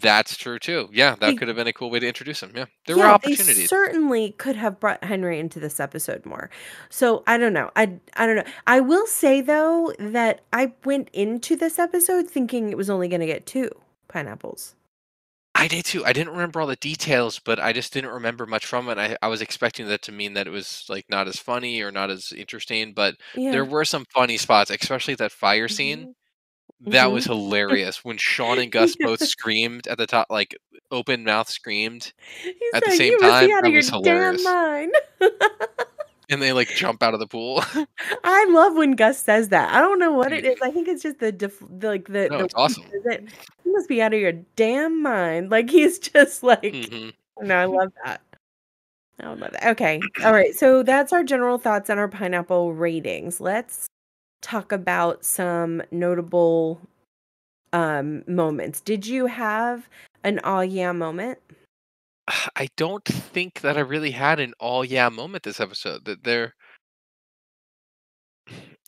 B: that's true too. Yeah, that
A: They
B: could have been a cool way to introduce him. Yeah, there were
A: Yeah, they
B: opportunities.
A: certainly could have brought Henry into this episode more. So, I don't know. I don't know. I will say though that I went into this episode thinking it was only gonna get 2 pineapples.
B: I did too. I didn't remember all the details, but I just didn't remember much from it. I was expecting that to mean that it was like not as funny or not as interesting, but there
A: Yeah.
B: were some funny spots, especially that fire scene.
A: Mhm.
B: That was
A: Mhm.
B: hilarious when Sean and Gus both
A: Yes.
B: screamed at the top, like open mouth screamed
A: He
B: at the
A: said,
B: same
A: "You must be
B: time.
A: out of
B: That
A: your
B: was
A: damn
B: hilarious.
A: mind."
B: And they like jump out of the pool.
A: I love when Gus says that. I don't know what it is.
B: Mhm.
A: I think it's just the
B: No,
A: way
B: it's
A: he
B: awesome.
A: says it. "You must be out of your damn mind." Like, he's just like
B: Hmm.
A: no, I love that. I would love that. Okay. All right. So that's our general thoughts on our pineapple ratings. Let's talk about some notable moments. Did you have an "oh yeah" moment?
B: I don't think that I really had an all yeah moment this episode. That there,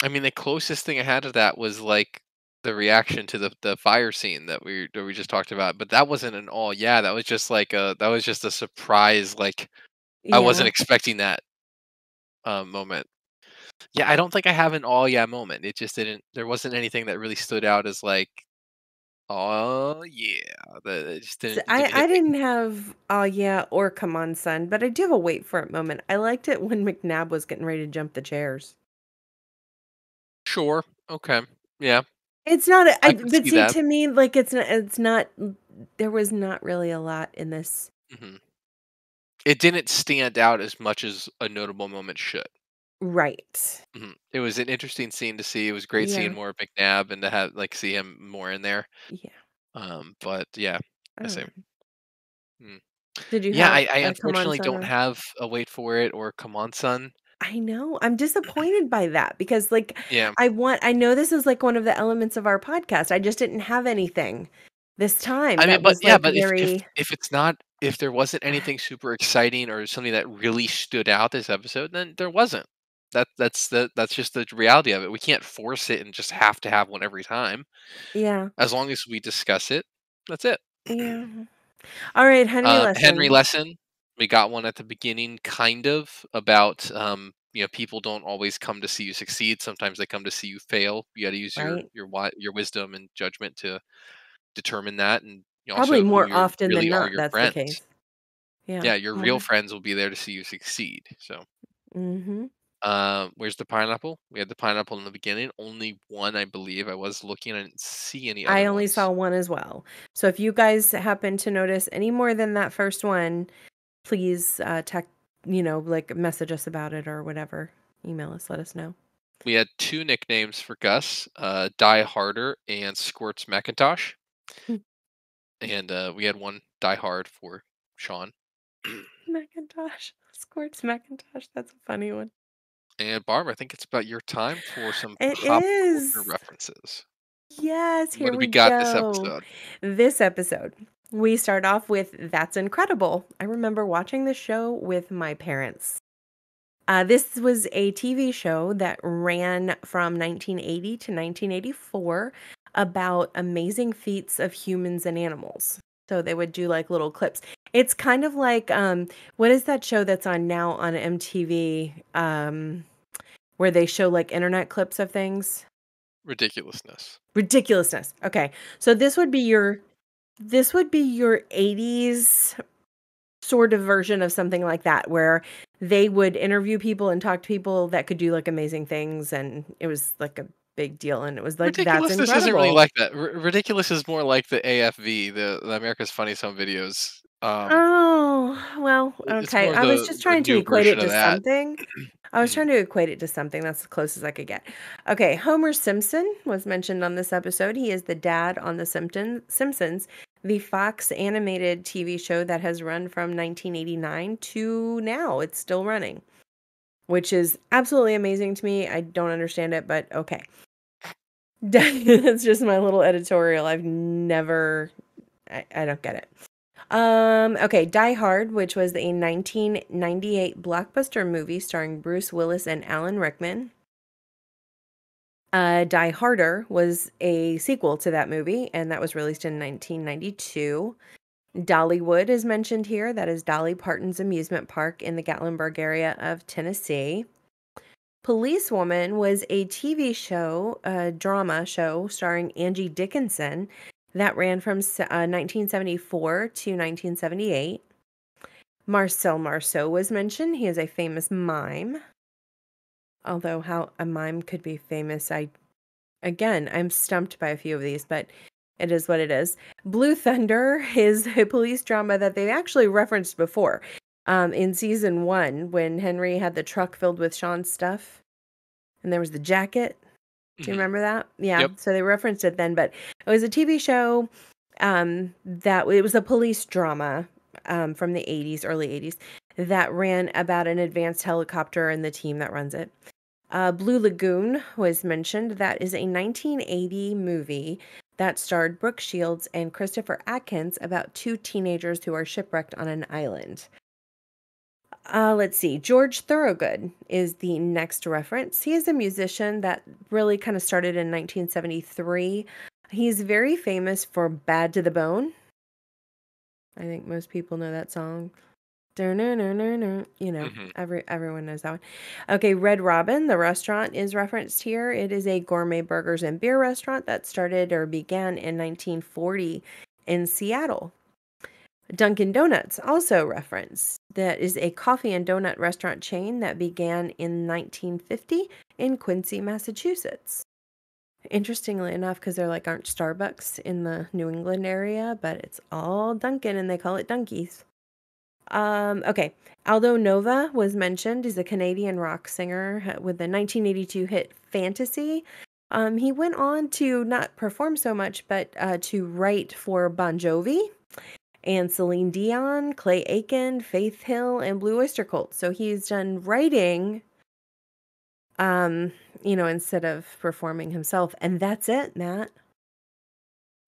B: I mean, the closest thing I had to that was like the reaction to the fire scene that we just talked about. But that wasn't an all yeah. That was just like that was just a surprise. Like I wasn't
A: Yeah.
B: expecting that moment. Yeah, I don't think I have an all yeah moment. It just didn't. There wasn't anything that really stood out as like, oh yeah. That it just
A: So
B: didn't
A: I
B: hit me.
A: didn't have "oh yeah" or "come on, son," but I do have a wait for it moment. I liked it when McNabb was getting ready to jump the chairs.
B: Sure. Okay. Yeah.
A: It's not a
B: I can
A: but
B: see
A: see,
B: that.
A: to me, like, it's not there was not really a lot in this.
B: Mhm. It didn't stand out as much as a notable moment should.
A: Right.
B: Mhm. It was an interesting scene to see. It was great seeing
A: Yeah.
B: more of McNabb and to have like see him more in there.
A: Yeah.
B: But yeah,
A: I
B: I
A: don't
B: say.
A: know.
B: Mm.
A: Did you
B: Yeah,
A: have
B: I
A: a come on,
B: unfortunately
A: son,
B: don't
A: or
B: have a wait for it or come on, son.
A: I know, I'm disappointed by that because, like,
B: Yeah,
A: I know this is, like, one of the elements of our podcast, I just didn't have anything this time
B: I mean,
A: that
B: but
A: was,
B: yeah,
A: like,
B: but
A: very
B: if it's not if there wasn't anything super exciting or something that really stood out this episode, then there wasn't. That's just the reality of it. We can't force it and just have to have one every time.
A: yeah,
B: As long as we discuss it, that's it.
A: yeah. Alright, Henry
B: Henry
A: Lesson.
B: lesson, we got one at the beginning, kind of about people don't always come to see you succeed. Sometimes they come to see you fail. You got to use
A: Right?
B: your wisdom and judgment to determine that, and
A: Probably
B: also who
A: more
B: you
A: often than
B: really are
A: not,
B: your
A: that's the case.
B: friends.
A: Yeah,
B: Yeah, your real
A: more.
B: friends will be there to see you succeed. So,
A: Mhm.
B: where's the pineapple? We had the pineapple in the beginning. Only one, I believe. I was looking. I didn't see any
A: I
B: other
A: only saw
B: ones.
A: one as well. So if you guys happen to notice any more than that first one, please, like, message us about it or whatever. Email us, let us know.
B: We had two nicknames for Gus: Die Harder and Squirts Macintosh.
A: Hmm.
B: And we had one Die Hard for Sean.
A: Macintosh. Squirts Macintosh, that's a funny one.
B: And Barb, I think it's about your time for some
A: It
B: pop culture
A: is.
B: references.
A: Yes,
B: What
A: here
B: do
A: we
B: we got this
A: go.
B: episode?
A: This episode, we start off with That's Incredible. I remember watching the show with my parents. This was a TV show that ran from 1980 to 1984 about amazing feats of humans and animals. So they would do like little clips. It's kind of like what is that show that's on now on MTV where they show like internet clips of things?
B: Ridiculousness.
A: Ridiculousness. Okay. So this would be your 80s sort of version of something like that where they would interview people and talk to people that could do like amazing things, and it was like a big deal, and it was like, "That's
B: Ridiculousness isn't really
A: incredible."
B: like that. Ridiculous is more like the AFV, the America's Funniest Home Videos.
A: Oh, well,
B: It's
A: okay.
B: more
A: I was just
B: the
A: trying to
B: new
A: equate
B: version
A: it
B: of
A: to
B: that.
A: something. I was
B: Mhm.
A: trying to equate it to something. That's the closest I could get. Okay, Homer Simpson was mentioned on this episode. He is the dad on The Simpsons, the Fox animated TV show that has run from 1989 to now. It's still running, which is absolutely amazing to me. I don't understand it, but okay. That's just my little editorial. I don't get it. Okay, Die Hard, which was a 1998 blockbuster movie starring Bruce Willis and Alan Rickman. Die Harder was a sequel to that movie, and that was released in 1992. Dollywood is mentioned here. That is Dolly Parton's amusement park in the Gatlinburg area of Tennessee. Policewoman was a TV show, a drama show starring Angie Dickinson that ran from 1974 to 1978. Marcel Marceau was mentioned. He is a famous mime. Although how a mime could be famous, I'm stumped by a few of these, but it is what it is. Blue Thunder is a police drama that they actually referenced before. In season 1 when Henry had the truck filled with Sean's stuff and there was the jacket. Do you
B: Mhm.
A: remember that? Yeah,
B: Yep.
A: so they referenced it then, but it was a TV show, that it was a police drama, from the 80s, early 80s, that ran about an advanced helicopter and the team that runs it. Blue Lagoon was mentioned. That is a 1980 movie that starred Brooke Shields and Christopher Atkins about two teenagers who are shipwrecked on an island. Let's see. George Thorogood is the next reference. He is a musician that really kind of started in 1973. He's very famous for Bad to the Bone. I think most people know that song. You know,
B: Mhm.
A: everyone knows that one. Okay, Red Robin, the restaurant is referenced here. It is a gourmet burgers and beer restaurant that started or began in 1940 in Seattle. Dunkin' Donuts, also referenced. That is a coffee and donut restaurant chain that began in 1950 in Quincy, Massachusetts. interestingly enough, because there like aren't Starbucks in the New England area, but it's all Dunkin' and they call it Dunkies. Okay. Aldo Nova was mentioned. He's a Canadian rock singer with the 1982 hit Fantasy. He went on to not perform so much, but to write for Bon Jovi and Celine Dion, Clay Aiken, Faith Hill, and Blue Oyster Cult. So he's done writing, instead of performing himself. And that's it, Matt.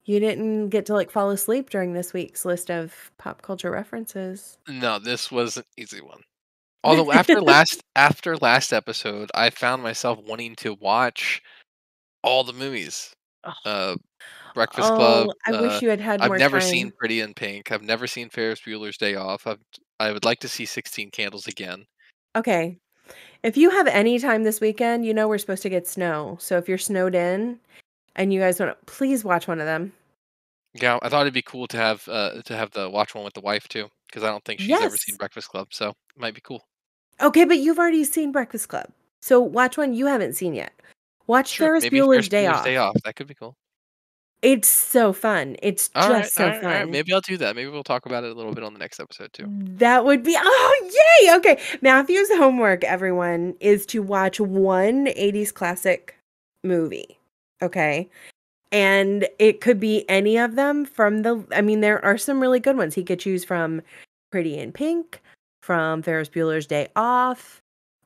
A: You didn't get to like fall asleep during this week's list of pop culture references.
B: No, this was an easy one. Although after last episode, I found myself wanting to watch all the movies. Uh, Breakfast Club.
A: Oh, I wish you had had
B: I've
A: more
B: never seen
A: time.
B: Pretty in Pink. I've never seen Ferris Bueller's Day Off. I would like to see 16 Candles again.
A: Okay. If you have any time this weekend, you know we're supposed to get snow. So if you're snowed in and you guys want to, please watch one of them.
B: Yeah, I thought it'd be cool to have the watch one with the wife too, because I don't think she's ever seen
A: Yes.
B: Breakfast Club, so it might be cool.
A: Okay, but you've already seen Breakfast Club. So watch one you haven't seen yet. Watch
B: Sure,
A: Ferris
B: maybe
A: Bueller's
B: Ferris
A: Day
B: Bueller's Day
A: Off.
B: Off. That could be cool.
A: It's so fun. It's
B: All right,
A: just
B: all
A: so
B: right, all right.
A: fun.
B: Maybe I'll do that. Maybe we'll talk about it a little bit on the next episode too.
A: That would be, oh, yay! Okay. Matthew's homework, everyone, is to watch one 80s classic movie. Okay. And it could be any of them there are some really good ones. He could choose from Pretty in Pink, from Ferris Bueller's Day Off.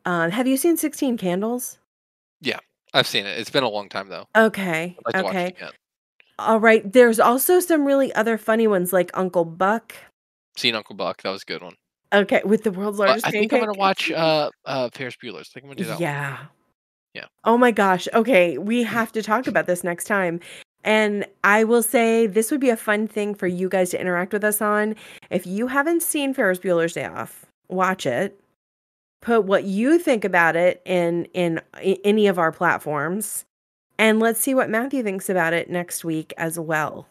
A: Have you seen 16 Candles?
B: Yeah, I've seen it. It's been a long time though.
A: Okay.
B: I'd like to watch it
A: Okay.
B: again.
A: All right. There's also some really other funny ones like Uncle Buck.
B: Seen Uncle Buck. That was a good one.
A: Okay. With the world's
B: But
A: largest
B: I think I'm gonna
A: pancake.
B: watch Ferris Bueller's. I think I'm gonna do that one.
A: Yeah.
B: Yeah.
A: Oh my gosh. Okay, we have to talk about this next time. And I will say this would be a fun thing for you guys to interact with us on. If you haven't seen Ferris Bueller's Day Off, watch it. Put what you think about it in any of our platforms, and let's see what Matthew thinks about it next week as well.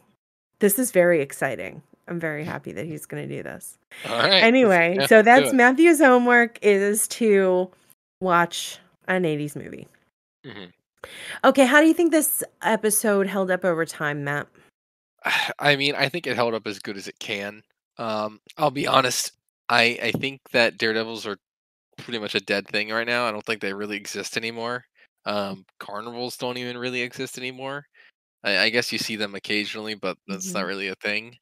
A: This is very exciting. I'm very happy that he's going to do this.
B: All right.
A: Anyway,
B: Yeah,
A: so
B: let's do
A: that's
B: it.
A: Matthew's homework is to watch an 80s movie.
B: Mhm.
A: Okay, how do you think this episode held up over time, Matt?
B: I mean, I think it held up as good as it can. I'll be honest. I think that Daredevils are pretty much a dead thing right now. I don't think they really exist anymore. Carnivals don't even really exist anymore. I guess you see them occasionally, but that's not
A: Mhm.
B: really a thing.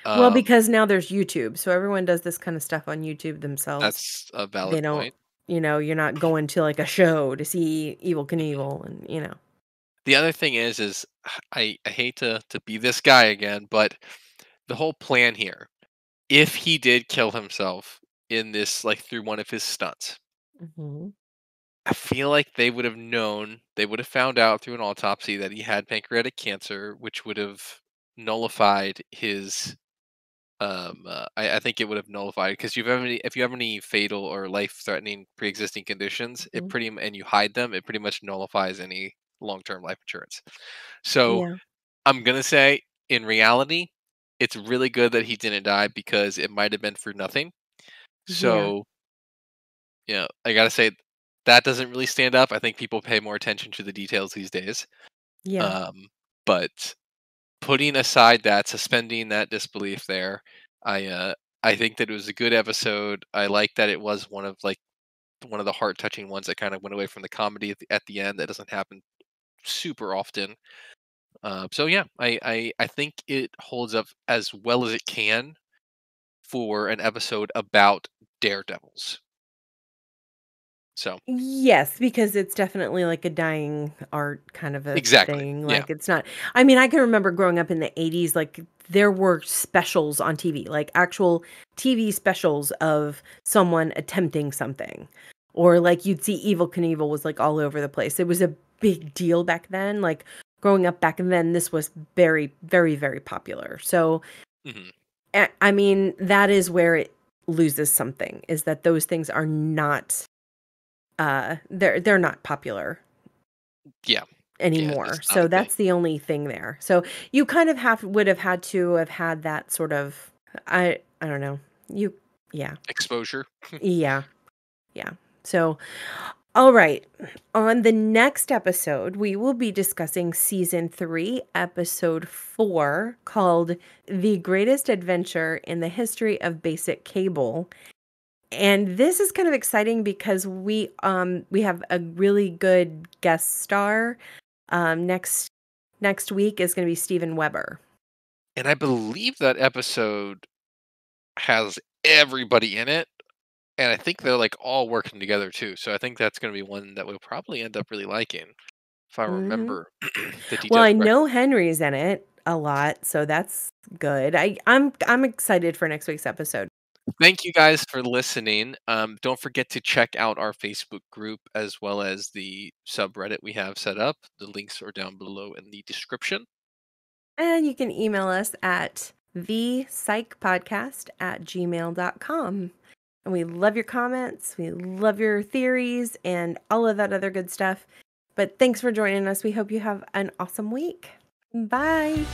A: Well,
B: Um,
A: because now there's YouTube, so everyone does this kind of stuff on YouTube themselves.
B: that's a
A: They
B: valid
A: don't,
B: point.
A: you're not going to like a show to see Evil
B: Mhm.
A: Knievel and.
B: The other thing is I hate to be this guy again, but the whole plan here, if he did kill himself in this, like through one of his stunts,
A: Mhm.
B: I feel like they would have known, they would have found out through an autopsy that he had pancreatic cancer, which would have nullified his. I think it would have nullified because if you have any fatal or life-threatening pre-existing conditions,
A: Mhm.
B: and you hide them, it pretty much nullifies any long-term life insurance. So
A: Yeah.
B: I'm gonna say, in reality, it's really good that he didn't die because it might have been for nothing.
A: Yeah.
B: So yeah, I gotta say that doesn't really stand up. I think people pay more attention to the details these days.
A: Yeah.
B: Um, but putting aside that, suspending that disbelief there, I uh, I think that it was a good episode. I like that it was one of the heart touching ones that kind of went away from the comedy at the end. That doesn't happen super often. So yeah, I think it holds up as well as it can for an episode about daredevils. So
A: Yes, because it's definitely like a dying art kind of a
B: exactly,
A: thing.
B: yeah.
A: Like it's not, I mean, I can remember growing up in the 80s, like there were specials on TV, like actual TV specials of someone attempting something. Or like you'd see Evil Knievel was like all over the place. It was a big deal back then. Like growing up back then, this was very, very, very popular. So,
B: Hmm.
A: I mean, that is where it loses something, is that those things are not they're not popular
B: Yeah, yeah.
A: anymore.
B: It's not a
A: So
B: thing.
A: that's the only thing there. So you kind of would have had to have had that sort of I don't know. You yeah.
B: Exposure.
A: Yeah. Yeah. So All right. On the next episode, we will be discussing season 3, episode 4, called The Greatest Adventure in the History of Basic Cable. And this is kind of exciting because we have a really good guest star. Next week is going to be Steven Weber.
B: And I believe that episode has everybody in it. And I think they're like all working together too. So I think that's going to be one that we'll probably end up really liking if I
A: Hmm.
B: remember the
A: Well,
B: details
A: I
B: correctly.
A: know Henry's in it a lot, so that's good. I'm excited for next week's episode.
B: Thank you guys for listening. Don't forget to check out our Facebook group as well as the subreddit we have set up. The links are down below in the description.
A: And you can email us at thepsychpodcast@gmail.com. And we love your comments, we love your theories, and all of that other good stuff. But thanks for joining us. We hope you have an awesome week. Bye.